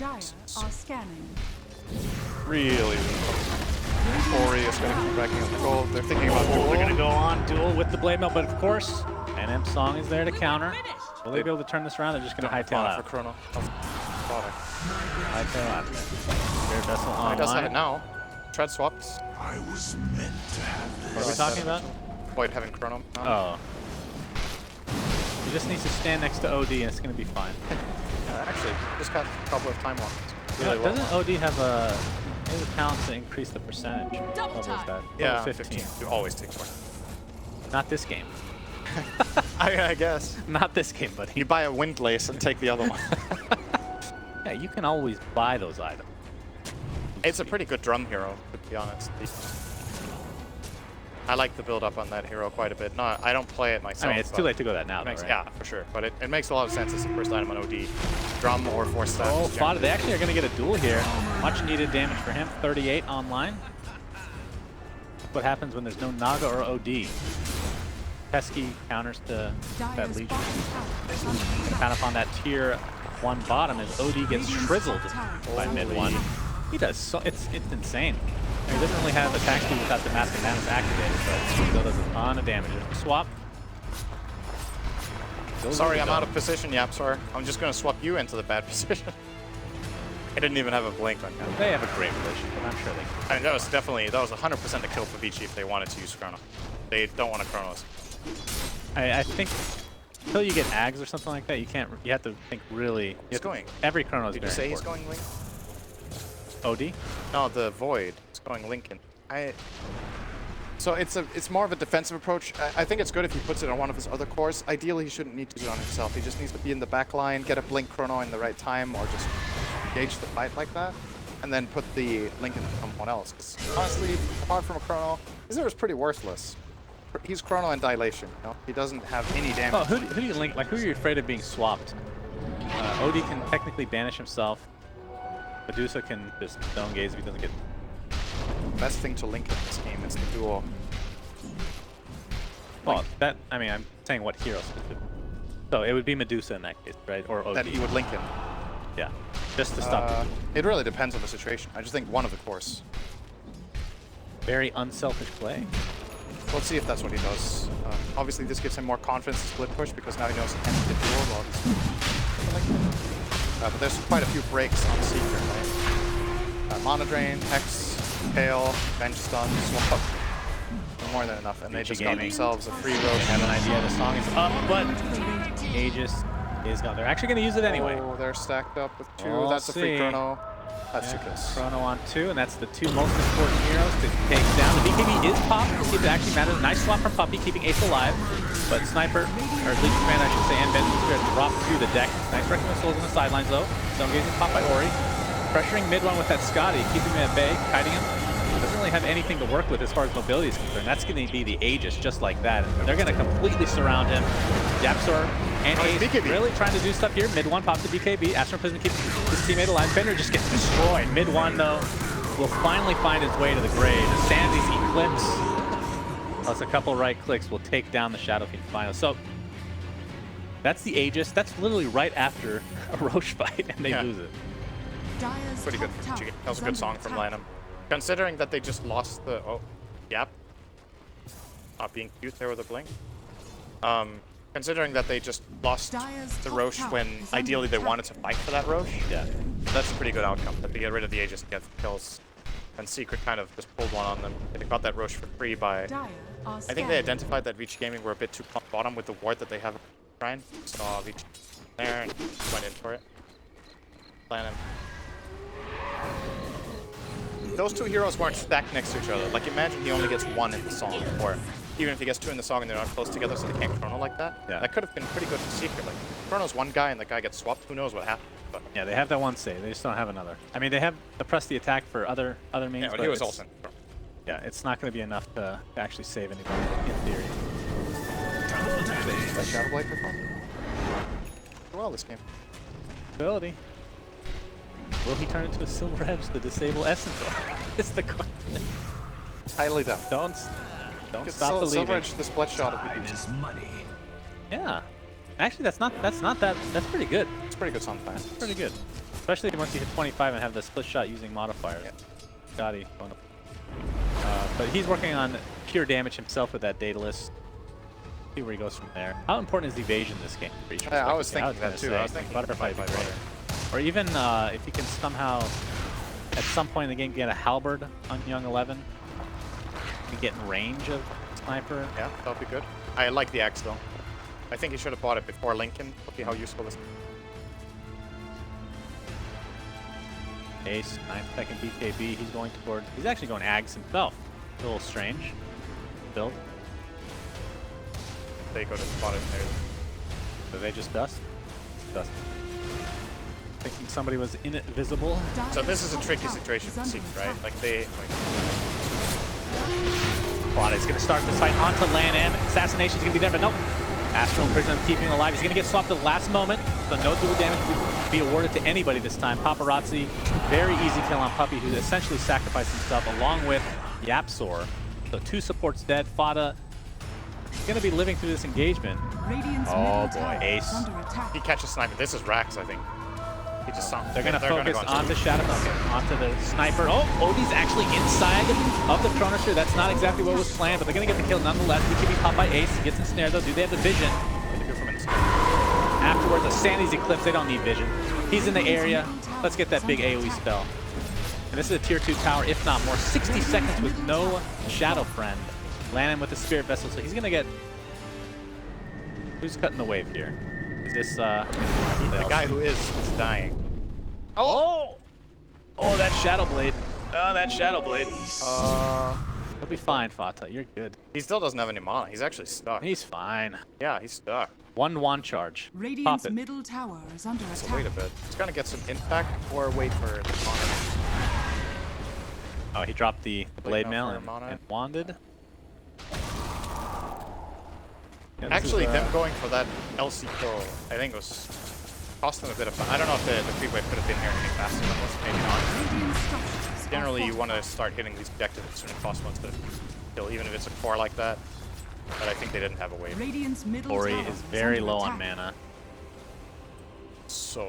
Dire are scanning. really Ori is going to keep racking up the gold. They're thinking about They're duel. going to go on duel with the Blade Mail, but of course, NM Song is there to counter. Will they be able to turn this around? They're just going to hightail for out. Chrono. Product. Hightail out. Spirit Vessel He does have it online. now. Tread swaps. I was meant to have What are we talking about? Void having Chrono. Oh. He just needs to stand next to OD and it's going to be fine. Yeah, actually, just got a couple of time walks. Yeah, Really well. doesn't OD have a talent to increase the percentage? Double What was time. that? Yeah, Level 15. You always take one. Not this game. I guess. Not this game, buddy. You buy a windlace and take the other one. Yeah, you can always buy those items. It's a pretty good drum hero, to be honest. I like the build up on that hero quite a bit. No, I don't play it myself. I mean, it's too but late to go that now, it though, makes, right? Yeah, for sure. But it makes a lot of sense as the first item on OD. Drum or force staff. Oh, is Fada, generally- they actually are going to get a duel here. Much needed damage for him. 38 online. What happens when there's no Naga or OD? Pesky counters to that Dire's Legion. bottom tower is under attack. Kind of on that tier 1 bottom as OD gets Radiant's shrizzled top tower by is under mid-1. attack. He does so, it's insane. I mean, he doesn't really have attack speed without the Mask of Madness activated, but he still does a ton of damage. There's a swap. Sorry, I'm out of position, Yap, sorry. I'm just going to swap you into the bad position. I didn't even have a blink on him. They have a great relationship, I'm sure they can. I mean, that was 100% a kill for Vici if they wanted to use Chrono. They don't want to Chronos. I think until you get Ags or something like that, you can't. You have to think really. He's going. Every Chrono is Did you very say he's important. going Link? OD? No, the Void. It's going Lincoln. So it's more of a defensive approach. I think it's good if he puts it on one of his other cores. Ideally, he shouldn't need to do it on himself. He just needs to be in the back line, get a Blink Chrono in the right time, or just engage the fight like that, and then put the Lincoln on someone else. 'Cause honestly, apart from a Chrono, Izir is pretty worthless. He's Chrono and Dilation. You know? He doesn't have any damage. Oh, who do you link? Like, who are you afraid of being swapped? OD can technically banish himself. Medusa can just stone gaze if he doesn't get. Best thing to link in this game is the duel. Well, that, I mean, I'm saying what hero specific. So it would be Medusa in that case, right? Or OG. That he would link in. Yeah. Just to stop. It really depends on the situation. I just think one of the course. Very unselfish play. Let's see if that's what he does. Obviously, this gives him more confidence to split push because now he knows he can't hit duel while he's but there's quite a few breaks on Secret, right? Mana Drain, Hex, Pale, Bench Stun, Swap. More than enough, and they just got themselves a free roach. They have an idea the song is up, but Aegis is gone. They're actually going to use it anyway. Oh, they're stacked up with 2. We'll That's a free see. chrono. That's 2 kills. Chrono on 2, and that's the 2 most important heroes to take down. The BKB is popped. We'll see if it actually matters. Nice swap from Puppey, keeping Ace alive. But Sniper, or Leech Command, I should say, and Ben's Spirit drop to the deck. Nice Reckoning Souls on the sidelines, though. Stone Gazing popped by Ori. Pressuring mid one with that Scotty, keeping him at bay, kiting him. Doesn't really have anything to work with as far as mobility is concerned. That's going to be the Aegis, just like that. And they're going to completely surround him. Yapsor and Ace really trying to do stuff here. Mid one pops the BKB. Astro Prism keeps his teammate alive. Bender just gets destroyed. Mid one, though, will finally find his way to the grave. Sandy's Eclipse, plus a couple right clicks, will take down the Shadow Fiend final. So that's the Aegis. That's literally right after a Roche fight, and they lose it. Dire's Pretty good. top tower That was a is good under song from attack. Lanham. Considering that they just lost the... Oh, yep. Not being cute there with a blink. Considering that they just lost Dire's the top Roche tower when is under ideally they attack. wanted to fight for that Roche. Yeah. That's a pretty good outcome, that they get rid of the Aegis and get the kills. And Secret kind of just pulled one on them. They got that Roche for free by... Dire are I think they scanning. identified that Vici Gaming were a bit too bottom with the ward that they have at Shrine. Saw Vici there and went in for it. Lanham. Those 2 heroes weren't stacked next to each other. Like, imagine he only gets 1 in the song, or even if he gets 2 in the song and they're not close together so they can't chrono like that. Yeah. That could have been pretty good for Secret. Like, chrono's one guy and the guy gets swapped, who knows what happened. But Yeah, they have that one save. They just don't have another. I mean, they have the press the attack for other means, yeah, but but he was it's- also in. yeah, it's not going to be enough to actually save anybody in theory. That Shadow Blade perform? Well, this game. Ability. Will he turn into a Silver Edge to disable Essence? It's the question. Highly doubt. Don't Get stop believing. Silver Edge this bloodshot of Yeah. Actually, that's pretty good. It's pretty good sometimes. Pretty good. Especially once you hit 25 and have the split shot using modifiers. Yeah. Scotty going up. But he's working on pure damage himself with that Daedalus. See where he goes from there. How important is evasion this game for each Yeah, I was respective thinking team? that too. Gonna I was say, thinking Butterfly by would be great. Or even if you can somehow, at some point in the game, get a halberd on Young 11. You get in range of Sniper. Yeah, that would be good. I like the axe though. I think he should have bought it before Lincoln. We'll see how useful this is. Ace, 9-second BKB. He's going towards. He's actually going Ags himself. A little strange build. They go to spot it there. So they just dust? Dust. Thinking somebody was invisible. So this is a tricky situation for Secret, right? Like they Quad is going to start this fight onto Lanham. Assassination's going to be there, but nope. Astral Prism keeping him alive. He's going to get swapped at the last moment, so no dual damage will be awarded to anybody this time. Paparazzi, very easy kill on Puppey, who essentially sacrificed himself along with Yapsor. So 2 supports dead. Fada is going to be living through this engagement. Radiant's Oh middle boy, tower Ace. is under attack. he catches Sniper. This is Rax, I think. He just saw. They're going to focus go on the Shadow, onto the Sniper. Oh, Obi's actually inside of the Chronosphere. That's not exactly what was planned, but they're going to get the kill nonetheless. He can be popped by Ace. He gets ensnared though. Do they have the vision? Afterwards, a Sandy's Eclipse. They don't need vision. He's in the area. Let's get that big AoE spell. And this is a tier 2 tower, if not more. 60 seconds with no Shadow Friend. Lanham with the Spirit Vessel, so he's going to get... Who's cutting the wave here? Is this, The guy who is dying. Oh! Oh, that Shadow Blade. Oh, that Shadow Blade. He'll be fine, Fata. You're good. He still doesn't have any mana. He's actually stuck. He's fine. Yeah, he's stuck. 1-1 charge. Pop Radiant's it. middle tower is under So attack. wait a bit. He's gonna get some impact or wait for the mana. Oh, he dropped the Blade no Mail for and mana. wanded. Yeah, this Actually, is, them going for that LC kill, I think was cost them a bit of fun. I don't know if the creep wave could have been here any faster than this, maybe not. Radiant structures are Generally, you want to fortified. start hitting these objectives as soon as possible instead of kill, even if it's a core like that. But I think they didn't have a wave. Radiant's middle Ori tower is very under low on attack. mana. So,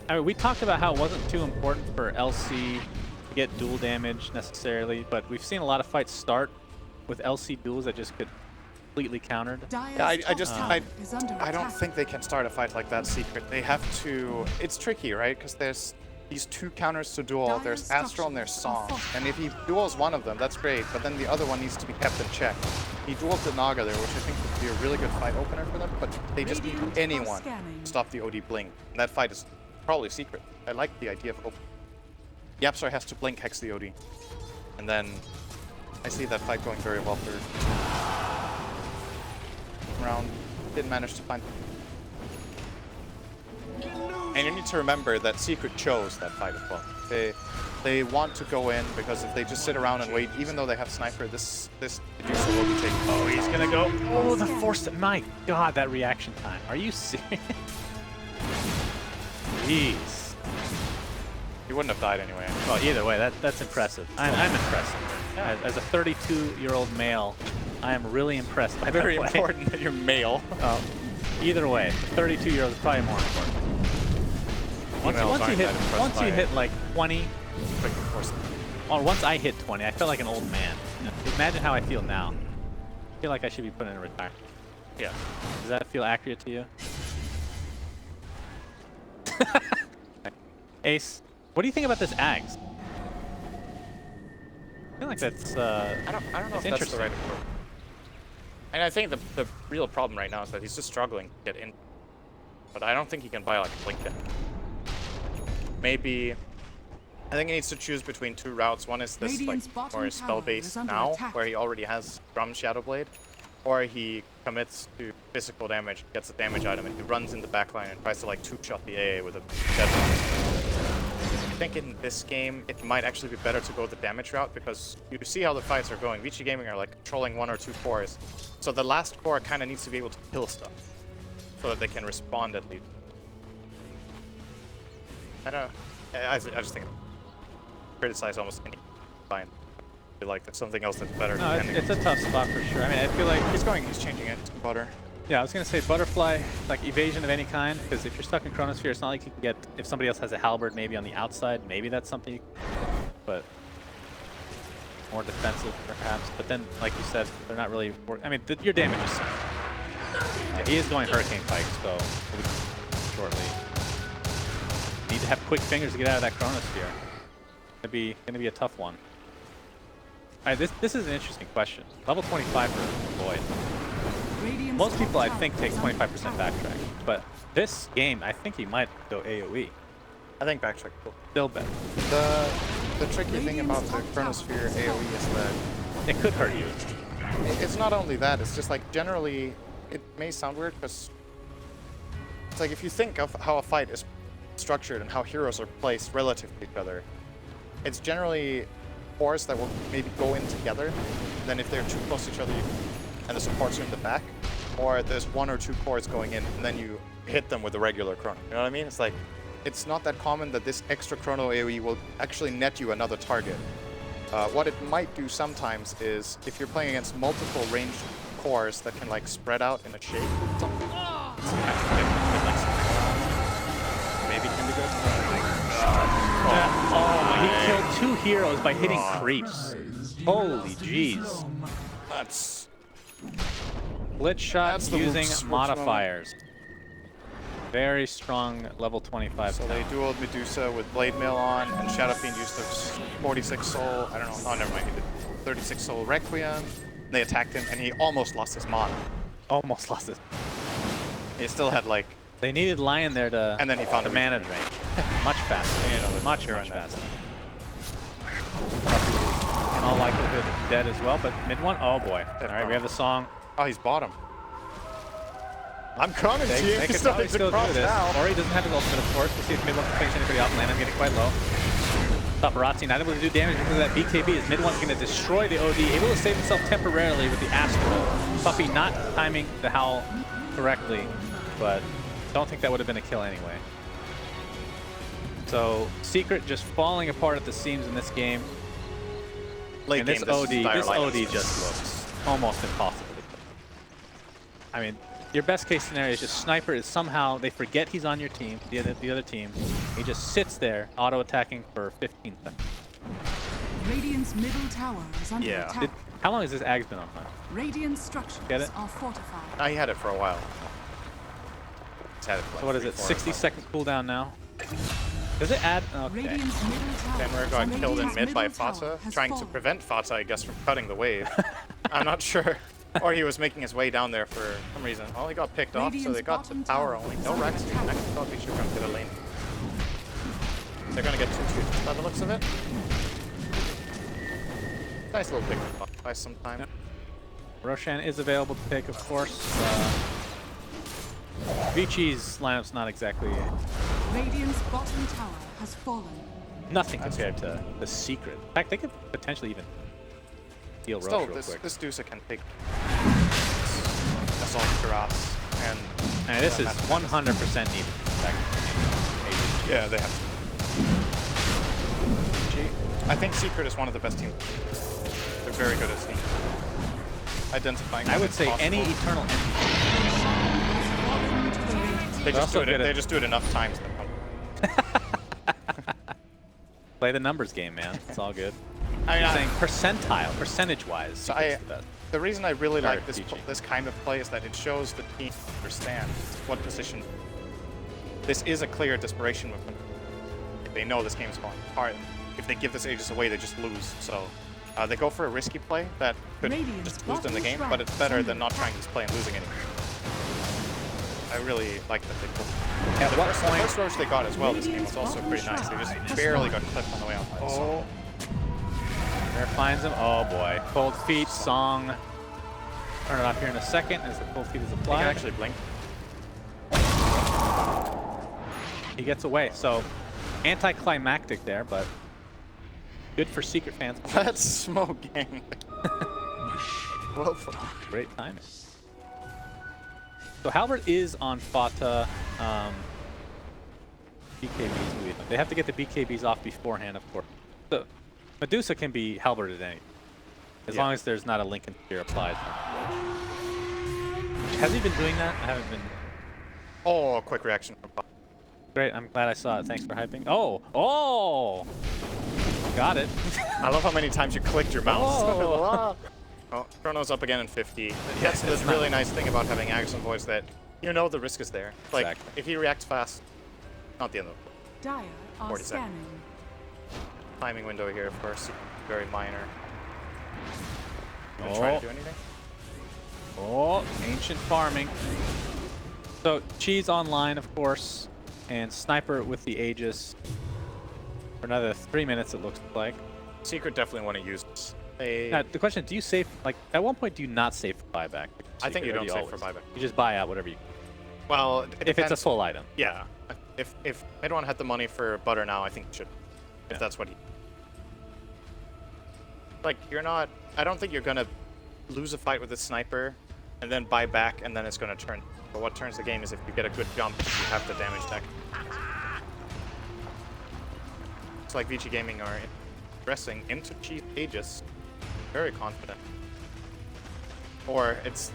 I mean, we talked about how it wasn't too important for LC to get dual damage necessarily, but we've seen a lot of fights start with LC duels that just get completely countered. Dire's yeah, I top just tower I is under don't attack. think they can start a fight like that secret. They have to. It's tricky, right? Because there's these two counters to duel. Dire's There's Astral and there's Song. structures are And if he duels one of them, that's great. But then the other one needs to be kept in check. He dueled the Naga there, which I think would be a really good fight opener for them. But they just need Radiant are anyone scanning. to stop the OD blink. And that fight is probably secret. I like the idea of open. Yapsar has to blink hex the OD. And then I see that fight going very well for round. Didn't manage to find. And you need to remember that Secret chose that fight as well. They want to go in because if they just sit around and wait, even though they have sniper, this Medusa will be taken. Oh, he's gonna go. Oh, the force. My God, that reaction time. Are you serious? Jeez. He wouldn't have died anyway. Well, either way, that's impressive. I'm impressed. As a 32-year-old male, I am really impressed by Very that play. important that you're male. Either way, 32-year-old is probably more important. Females aren't that impressed Once you by hit like 20, quick force. or once I hit 20, I felt like an old man. You know, imagine how I feel now. I feel like I should be put in retirement. Yeah. Does that feel accurate to you? Ace, what do you think about this Ags? I feel like that's I don't know it's if that's interesting. the right approach. And I think the real problem right now is that he's just struggling to get in. But I don't think he can buy like a blink yet. Maybe I think he needs to choose between two routes. One is this Radiant's like bottom more tower spell is based under now, attack. where he already has Drum Shadowblade, or he commits to physical damage, gets a damage item, and he runs in the backline and tries to like two-shot the AA with a deadline. I think in this game it might actually be better to go the damage route because you see how the fights are going. Vici Gaming are like controlling one or two cores, so the last core kind of needs to be able to kill stuff so that they can respond at least. I don't know. I just think criticize almost any fine. I feel like there's something else that's better. No, depending it's a tough spot for sure. I mean, I feel like he's changing it to butter. yeah, I was gonna say butterfly, like evasion of any kind, because if you're stuck in Chronosphere, it's not like you can get if somebody else has a halberd maybe on the outside, maybe that's something, but more defensive perhaps. But then, like you said, they're not really. I mean, your damage is. Yeah, he is going Hurricane Pike, so shortly. Need to have quick fingers to get out of that Chronosphere. Gonna be a tough one. All right, this is an interesting question. Level 25 for Void. Radiant's Most top people I tower think take is under 25% attack. backtrack, but this game I think he might go AOE. I think backtrack cool. Still better. The tricky thing about the Chronosphere AoE is that It could hurt you. it's not only that, it's just like generally, it may sound weird because it's like if you think of how a fight is structured and how heroes are placed relative to each other, it's generally cores that will maybe go in together. Then if they're too close to each other and the supports are in the back, or there's one or two cores going in and then you hit them with a regular chrono. You know what I mean? It's like, it's not that common that this extra chrono AoE will actually net you another target. What it might do sometimes is if you're playing against multiple ranged cores that can like spread out in a shape. Maybe can be good. Oh, he killed 2 heroes by hitting creeps. Holy jeez. That's Split shot That's the using Switch modifiers. Very strong level 25. so they dueled Medusa with Blade Mail on, and Shadow Fiend used the 46 soul. I don't know. Oh, never mind. He did 36 soul Requiem. They attacked him, and he almost lost his mod. Almost lost it. He still had like. They needed Lion there to And then he found the a mana drain. Much faster. You know, much faster. In all likelihood, dead as well. But mid one, oh boy. All right, we have the song. Oh, he's bottom. I'm coming to you. They He's could starting probably still to do cross this. now. Ori doesn't have his ultimate, of course. We'll see if mid one can finish anybody off. Land, I'm getting quite low. Paparazzi not able to do damage because of that BKB. As mid one's going to destroy the OD, able to save himself temporarily with the Astral. Puppy not timing the Howl correctly, but Don't think that would have been a kill anyway. So Secret just falling apart at the seams in this game. Late And game, this this OD just looks almost impossible to kill. I mean, your best case scenario is just Sniper is somehow, they forget he's on your team, the other team. He just sits there auto attacking for 15 seconds. Radiant's middle tower is under Yeah. attack. How long has this Ag's been online? Radiant structures Get it? are fortified. I had it for a while. It's had it for like So what is 3, it, 4, 60-second cooldown now? Does it add? Okay. Radiant's middle tower. Fenrir got killed in Radiant's mid by middle tower Fata, has trying to fallen. prevent Fata, I guess, from cutting the wave. I'm not sure. Or he was making his way down there for some reason. Well, he got picked off, so Radiant's they got the bottom tower tower only. is No under Rex. attack. Next thought we should come to the lane. They're gonna get 2-2 by the looks of it. Nice little pick by some time. Roshan is available to take, of course. Vici's lineup's not exactly Radiant's bottom tower has fallen. nothing compared to the Secret. In fact, they could potentially even steal Rosh Still, real this quick. DOTA can take Assault Cuirass and And this is 100% needed. yeah, they have to. I think Secret is one of the best teams. They're very good at team. Identifying. I when would it's say possible. any Eternal Entity. They just also do it. good at- They just do it enough times. Play the numbers game, man. It's all good. I mean, I'm saying percentile, percentage-wise, So Secret's the best. the reason I really Sorry, like this PG. this kind of play is that it shows the team understand what position. This is a clear desperation movement. They know this game's falling apart. If they give this Aegis away, they just lose. So they go for a risky play that could Radiant's just lose them the bottom game, but it's shrine better is than not under trying this play and losing it. I really like that they pulled. At The what first point? Roach they got as well this game was also pretty nice. They just barely got clipped on the way out. Oh. There finds him. Oh boy. Cold feet, song. Turn it off here in a second as the cold feet is They can applied. actually blink. He gets away. So anticlimactic there, but good for Secret fans. Let's smoke, gang. Well, Great timing. So Halbert is on Fata. BKBs moving. They have to get the BKBs off beforehand, of course. So Medusa can be Halberted any, as long as there's not a Lincoln Spear applied. Has he been doing that? I haven't been. oh, quick reaction from Pop. Great, I'm glad I saw it. Thanks for hyping. Oh! Oh! Got it. I love how many times you clicked your mouse. Oh. Oh, Chrono's up again in 50. That's the really nice thing about having Aggression Voice, that you know the risk is there. Like, Exactly. if he reacts fast, not the end of it. Dire are 40 seconds. scanning. Timing window here, of course, very minor. Even Oh. try to do anything? Oh, ancient farming. So Cheese online, of course, and Sniper with the Aegis for another 3 minutes. It looks like. Secret definitely want to use this. They, Now, the question: do you save? Like, at one point, do you not save for buyback? I think you Secret, or don't do save for always? buyback. You just buy out whatever you. well, it If it's a depends. full item. Yeah. If Midone had the money for butter now, I think you should. If Yeah. that's what he. Like, you're not. I don't think you're gonna lose a fight with a sniper and then buy back and then it's gonna turn. But what turns the game is if you get a good jump, you have the damage deck. It's like Vici Gaming are dressing into cheap Aegis. Very confident. Or it's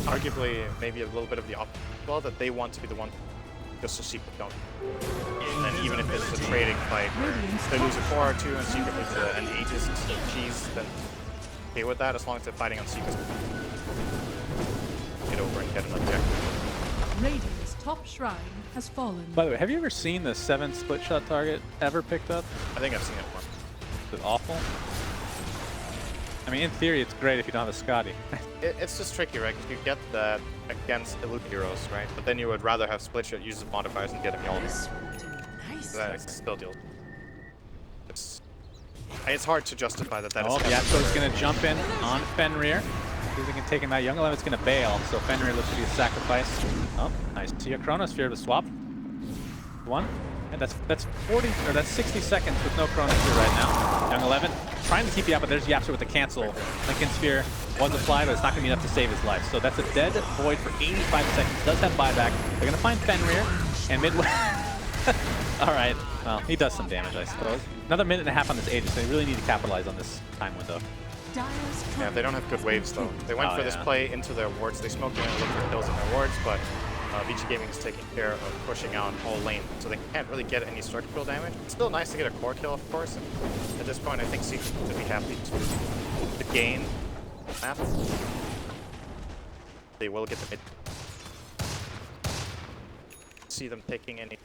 arguably maybe a little bit of the opposite as well, that they want to be the one just so Secret don't. And then even if it's a trading fight where they lose a core or two and Secret loses an Aegis cheese, then okay with that as long as they're fighting on Secret. Get over and get an objective. Radiant's top shrine has fallen. By the way, have you ever seen the 7 split shot target ever picked up? I think I've seen it once. Is it awful? I mean, in theory, it's great if you don't have a Scotty. It's just tricky, right? Because you get that against elite heroes, right? But then you would rather have split shot, use the modifiers, and get him Mjolnir. So that still deals. It's hard to justify that. Oh, Yasuo's going to jump in on Fenrir. See if he can take him out. Young Eleven's going to bail, so Fenrir looks to be a sacrifice. Oh, nice. See a Chronosphere to swap. One. And that's 40 or that's 60 seconds with no Chronosphere right now. Young 11 trying to TP out, but there's Yapster with the cancel. Lincoln Sphere was applied, but it's not going to be enough to save his life. So that's a dead Void for 85 seconds. Does have buyback. They're going to find Fenrir and midway. All right. Well, he does some damage, I suppose. Another minute and a half on this Aegis, so they really need to capitalize on this time window. Yeah, they don't have good waves though. They went for this play into their wards. They smoked in and looked for kills in their wards, but VG Gaming is taking care of pushing out all lane, so they can't really get any structural damage. It's still nice to get a core kill, of course. And at this point, I think Secret would be happy to gain map. They will get the mid. See them taking any.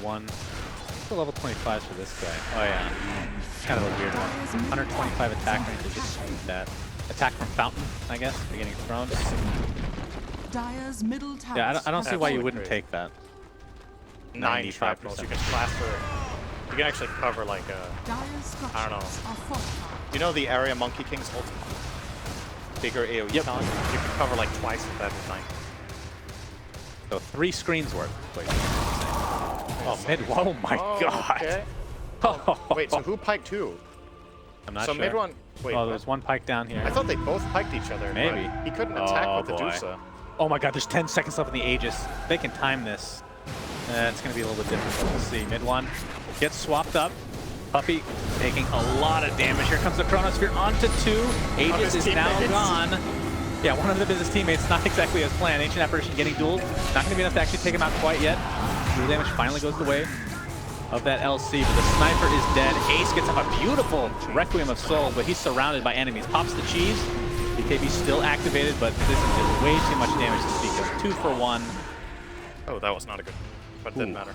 One. The level 25 for this guy. Oh yeah. Kind of a weird one. 125 attack range. They just use that. Attack from Fountain, I guess. They're getting thrown. Dire's middle tower. Yeah, I don't see why you wouldn't crazy. take that. 9 shrapnels. You can plaster. You can actually cover like a. I don't know. You know the area Monkey King's ultimate? Bigger AoE con? You can cover like twice of that with 9. So 3 screens worth. Wait. Oh, mid. Oh my god. Oh, wait, so who piked who? I'm not so sure. mid one. Wait. Oh, there's one pike down here. I thought they both piked each other. Maybe. But he couldn't attack with the boy. DOTA. Oh my god, there's 10 seconds left in the Aegis. They can time this. It's going to be a little bit difficult. We'll see. Mid one gets swapped up. Puppy taking a lot of damage. Here comes the Chronosphere onto 2. Aegis is now gone. Yeah, one of the business teammates, not exactly as planned. Ancient Apparition getting dueled. Not going to be enough to actually take him out quite yet. Dual damage finally goes the way of that LC, but the sniper is dead. Ace gets up a beautiful Requiem of Soul, but he's surrounded by enemies. Pops the cheese. BKB still activated, but this is just way too much damage to speak of. 2 for 1. Oh, that was not a good, but it didn't matter.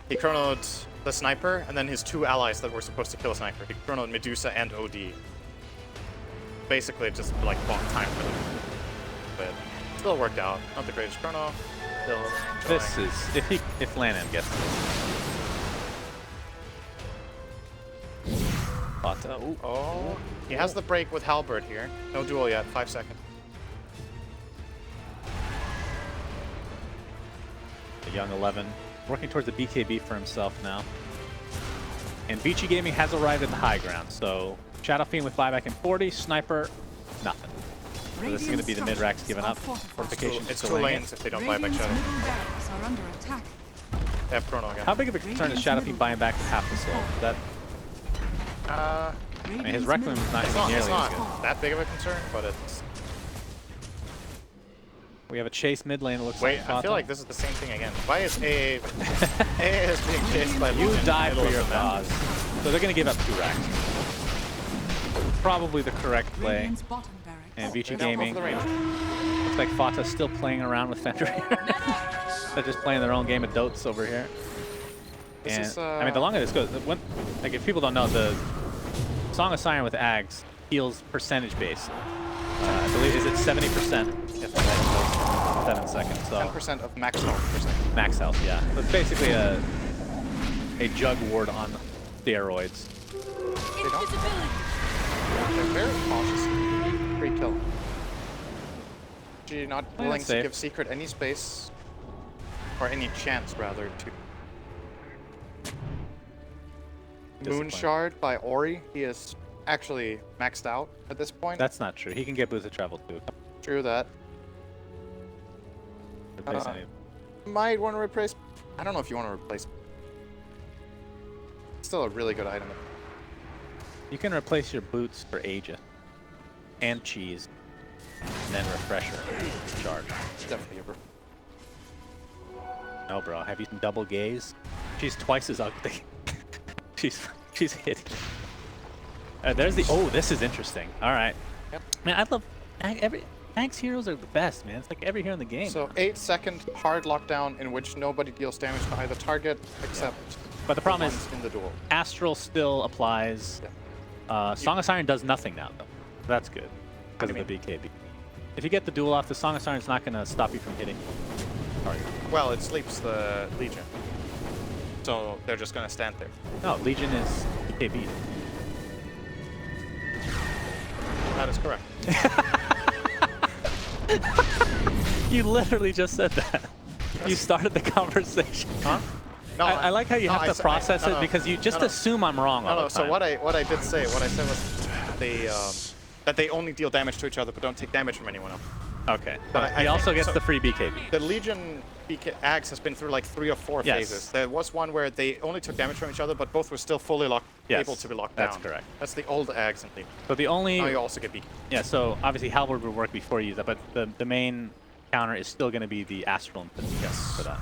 He chronoed the sniper, and then his 2 allies that were supposed to kill a sniper. He chronoed Medusa and OD. Basically, it just like bought time for them. But still worked out. Not the greatest chrono. Still This is if Lannan gets this. DOTA. Ooh. Oh, he has the break with Halberd here. No duel yet. 5 seconds. The young 11 working towards the BKB for himself now. And Vici Gaming has arrived at the high ground, so Shadow Fiend with buyback in 40, Sniper, nothing. So this is going to be the mid-racks giving up. Fortifications It's 2 delaying lanes it. if they don't buy back Shadow. Middle barracks are under attack. They have chrono again. How big of a concern is Shadow Fiend buying back half the soul? That, I mean, his Requiem is not It's even not, nearly as good. that big of a concern, but it's... We have a chase mid lane, it looks Wait, like. I feel like this is the same thing again. Why is AA... AA is being chased by You Legion die in the for middle your of the map? cause. So they're going to give up 2 racks. Probably the correct play. Radiant's bottom barracks. And Vici They don't go Gaming. for the range. Looks like Fata's still playing around with Fenrir. They're just playing their own game of dotes over here. This And is, I mean, the longer this goes, like if people don't know, the Song of Siren with Ags heals percentage based. I believe, is it 70%? Yes, 7 seconds. So 10% of max health percent. max health, yeah. So it's basically a jug ward on steroids. They're very cautious. Free kill. She's not Playing willing it to safe. give Secret any space, or any chance rather, to. Moon Discipline. Shard by Ori. He is actually maxed out at this point. That's not true. He can get boots of travel too. True that. Replace any- Might want to replace. I don't know if you want to replace. Still a really good item. You can replace your boots for Aegis and cheese, and then refresher charge. Definitely a. No, bro. Have you seen Double Gaze? She's twice as ugly. she's hitting. There's the. Oh, this is interesting. All right. Yep. Man, I love every. Axe heroes are the best, man. It's like every hero in the game. So 8-second hard lockdown in which nobody deals damage to either target except. But the problem is, ones in the duel. Astral still applies. Song of Siren does nothing now, though. That's good because of the BKB. If you get the duel off, the Song of Siren is not going to stop you from hitting target. Well, it sleeps the Legion. So they're just gonna stand there. No, Legion is BKB. That is correct. You literally just said that. You started the conversation. Huh? No, I like how you have to process it because you just assume I'm wrong all the time. So what I did say, what I said was that they only deal damage to each other but don't take damage from anyone else. Okay. But He also gets the free BKB. The Legion Ags has been through like 3 or 4 phases. There was one where they only took damage from each other, but both were still fully able to be locked down. That's correct. That's the old Ags and Legion. So the only... Now you also get BKB. Yeah, so obviously Halberd would work before you use that, but the main counter is still going to be the Astral input for that.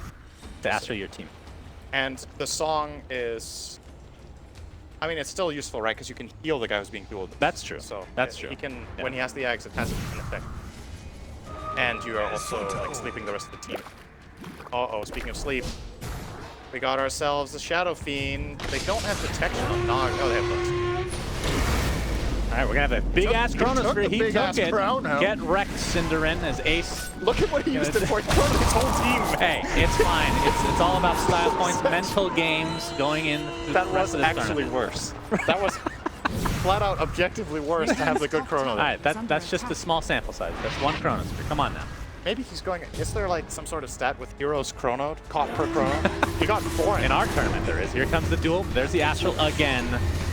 To Astral your team. And the song is... I mean, it's still useful, right? Because you can heal the guy who's being dueled. That's true. So That's true. He can, when he has the Ags, it has an effect. And you are also like sleeping the rest of the team. Uh-oh, speaking of sleep, we got ourselves a Shadow Fiend. They don't have detection on Nog. Oh, they have those. All right, we're going to have a big-ass Chronosphere. He took it. Chrono. Get wrecked, Cinderin, as Ace. Look at what he used it for. He killed his whole team. Hey, it's fine. It's all about style points, mental games going in. That was actually worse. That was flat out objectively worse to have the good Chrono. All right, that's just a small sample size. That's one Chronosphere. Come on now. Maybe he's going... Is there like some sort of stat with heroes chrono, caught per chrono? He got 4 in our tournament. There is. Here comes the duel. There's the Astral again.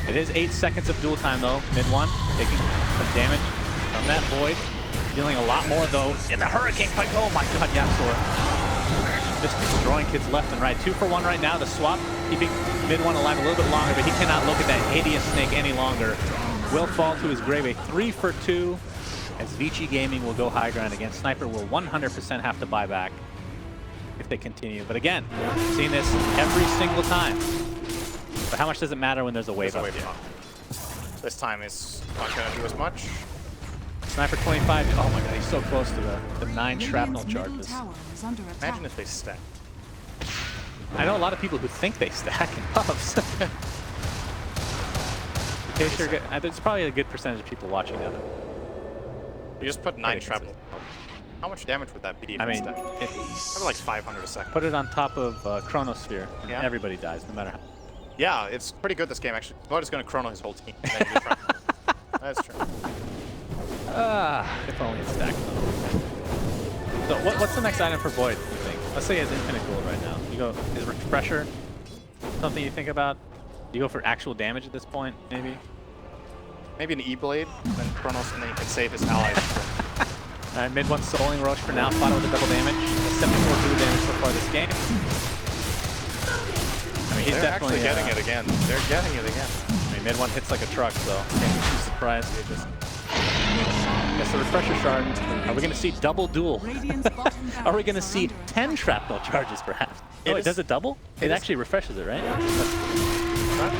It is 8 seconds of duel time though. Mid one, taking some damage from that void. Dealing a lot more though in the Hurricane fight. Oh my god, Yapsor. Just destroying kids left and right. 2 for 1 right now. The swap keeping mid one alive a little bit longer, but he cannot look at that hideous snake any longer. Will fall to his grave. A 3 for 2. As Vici Gaming will go high ground again. Sniper will 100% have to buy back if they continue. But again, we've seen this every single time. But how much does it matter when there's a wave up here? This time it's not going to do as much. Sniper 25. Oh my god, he's so close to the 9 shrapnel charges. Imagine if they stack. I know a lot of people who think they stack in puffs. In case you're there's probably a good percentage of people watching that. You just put 9 shrapnel. How much damage would that be? I mean, probably like 500 a second. Put it on top of Chronosphere, and yeah. Everybody dies, no matter how. Yeah, it's pretty good this game actually. Void is going to chrono his whole team. That's true. If only it's stacked. So what's the next item for Void, you think? Let's say he has Infinite Gold right now. You go, is Refresher something you think about? You go for actual damage at this point, maybe? Maybe an E-Blade, then Chronos, and then he can save his allies. Alright, mid one Souling Roche for now, followed with the double damage. 74 blue damage so far this game. I mean, he's They're definitely getting it again. They're getting it again. I mean, mid one hits like a truck, so can't be too surprised. Guess the Refresher Shard. Are we going to see double duel? Are we going to see 10 shrapnel charges, perhaps? Oh, it does it double? It actually refreshes it, right?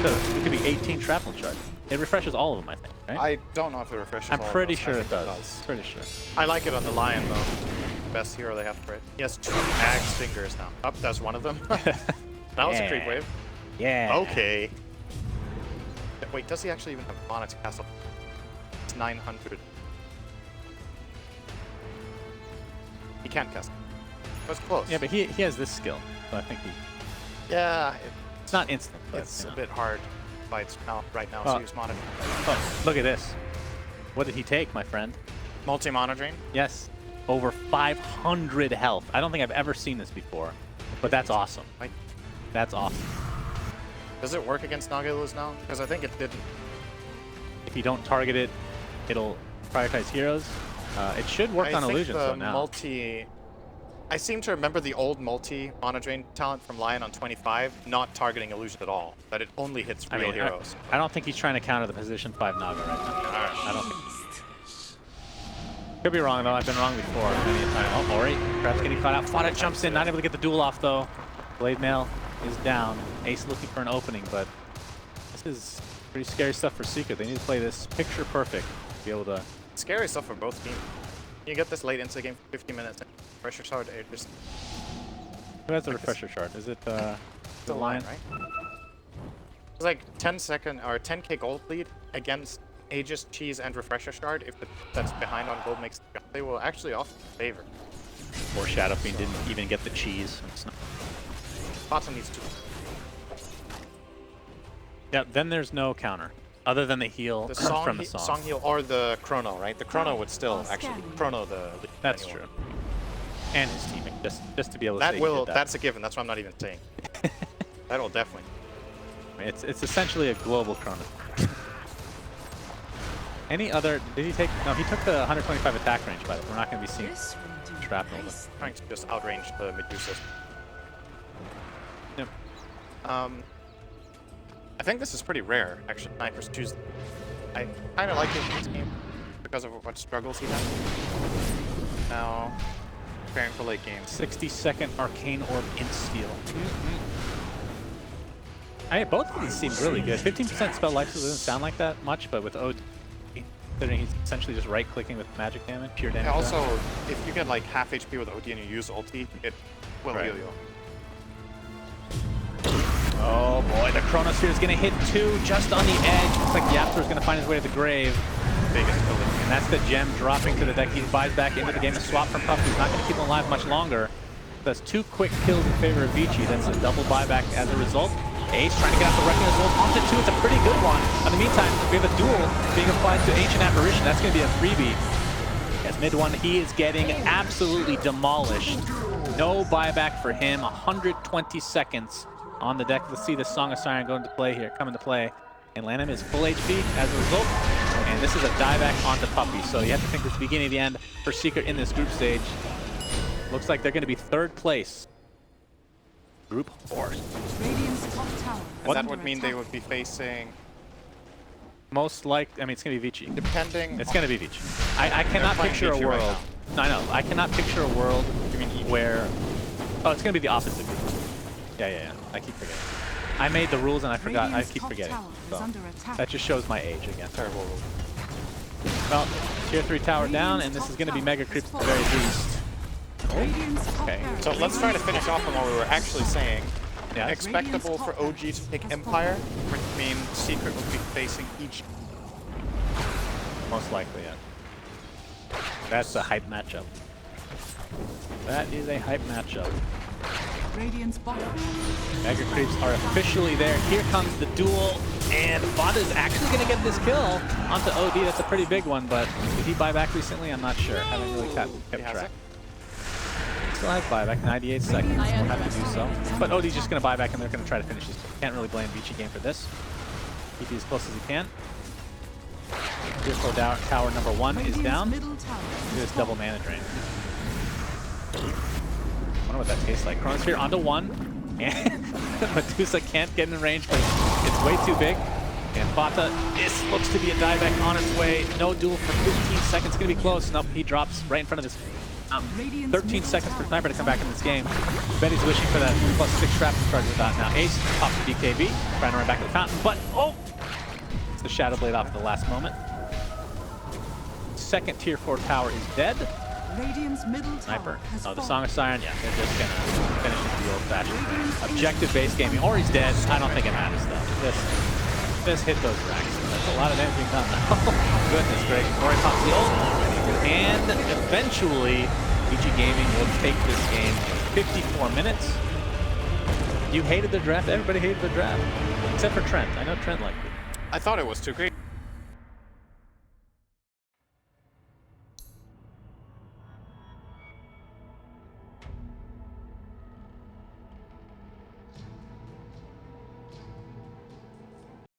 It could be 18 shrapnel charges. It refreshes all of them, I think, right? I don't know if it refreshes I'm all pretty of sure those. it does. Pretty sure. I like it on the Lion, though. Best hero they have for it. He has 2 Axe fingers now. Up, that's one of them. That was a creep wave. Yeah. Okay. Wait, does he actually even have mana to cast up? It's 900. He can't cast it. That's close. Yeah, but he has this skill, so I think he... Yeah, it's not instant, but, it's a bit hard fights now, right now, well, to use Mana. Oh, look at this. What did he take, my friend? Multi-Mana Drain? Yes. Over 500 health. I don't think I've ever seen this before, but that's awesome. That's awesome. Does it work against Nagilus now? Because I think it didn't. If you don't target it, it'll prioritize heroes. It should work on illusions though now. I seem to remember the old multi-mana drain talent from Lion on 25 not targeting illusion at all. That it only hits real heroes. I don't think he's trying to counter the position 5 Naga right now. I don't think. Could be wrong though. I've been wrong before many a time. Oh, Ori, perhaps getting caught out. Fada jumps in, not able to get the duel off though. Blade Mail is down. Ace looking for an opening, but this is pretty scary stuff for Secret. They need to play this picture perfect to be able to. Scary stuff for both teams. You get this late into the game for 50 minutes. Refresher Shard, just. Who has the Refresher Shard? Is it the Lion? Right? It's like 10-second or 10k gold lead against Aegis, Cheese, and Refresher Shard. If that's behind on gold makes, they will actually offer favor. Or Shadow Fiend didn't even get the cheese. Bottom needs to. Yeah, then there's no counter. Other than the heal from the song heal or the chrono, right? The chrono would still actually chrono the. That's true. And his teaming, just to be able to That say he will. did that. That's a given. That's what I'm not even saying. That will definitely. I mean, it's essentially a global Chronos. Any other? Did he take? No, he took the 125 attack range, but we're not going to be seeing This will do shrapnel. nice. Trying to just outrange the Medusa. Yep. I think this is pretty rare, actually. Snipers choose. I kind of like it in this game because of what struggles he has. Now, preparing for late games. 60-second arcane orb insta-steal. I mean, both of these seem really good. 15% spell life doesn't sound like that much, but with OD, considering he's essentially just right-clicking with magic damage, pure damage. And also, if you get like half HP with OD and you use ulti, it will heal you. Oh boy, the Chronosphere is going to hit 2 just on the edge. Looks like Yaptor is going to find his way to the grave. Biggest building. And that's the gem dropping to the deck. He buys back into the game. A swap from Puff. He's not going to keep him alive much longer. That's 2 quick kills in favor of Vici. That's a double buyback as a result. Ace trying to get out the Reckoner's Wolf onto 2. It's a pretty good one. In the meantime, we have a duel being applied to Ancient Apparition. That's going to be a freebie. As mid one, he is getting absolutely demolished. No buyback for him. 120 seconds on the deck. Let's see the Song of Siren come into play. And Lanham is full HP as a result. And this is a dieback onto Puppy. So you have to think this is the beginning of the end for Secret in this group stage. Looks like they're going to be 3rd place. Group 4. Radiant's top tower. And that would mean they would be facing, Most likely, I mean, it's going to be Vici. depending. It's going to be Vici. I cannot playing picture a Vici right world. No, I know. I cannot picture a world where. Oh, it's going to be the opposite. Yeah. I keep forgetting. I made the rules and I forgot. Radiant's I keep top forgetting. tower is So under attack. that just shows my age again. Terrible rule. Well, tier 3 tower down, and this is going to be mega creeps at the very least. Radiant's top Okay. barracks So is let's try to under finish off on what we were actually saying. Yeah. Expectable for OG to pick Empire, which means Secret will be facing each. Most likely, yeah. That's a hype matchup. That is a hype matchup. Radiant's bottom. Mega creeps are officially there. Here comes the duel, and Vada is actually going to get this kill onto OD. That's a pretty big one, but did he buy back recently? I'm not sure. Haven't really kept track. Still has buyback, 98 seconds. We'll have to do so. But OD's just going to buy back, and they're going to try to finish this. Can't really blame Vici game for this. Keep it as close as he can. Tier 4 tower number 1 is down. Middle tower Look at this double mana drain. I wonder what that tastes like. Chronosphere onto 1. And Medusa can't get in range, but it's way too big. And Fata, this looks to be a dieback on its way. No duel for 15 seconds. Going to be close. Nope, he drops right in front of this. 13 seconds for Sniper to come back in this game. Betty's wishing for that +6 trap to charge the dot. Now Ace pops the DKB, trying to run back to the fountain, but oh! It's the Shadow Blade off at the last moment. Second tier 4 tower is dead. Radiant's middle tower Sniper. has Oh, the fallen. Song of Siren, yeah, they're just gonna finish it the old-fashioned objective-based gaming. Or he's dead. I don't think it matters though. Just hit those racks. That's a lot of damage being done now. Goodness gracious. Rory pops the ult. And eventually, VG Gaming will take this game 54 minutes. You hated the draft. Everybody hated the draft. Except for Trent. I know Trent liked it. I thought it was too great.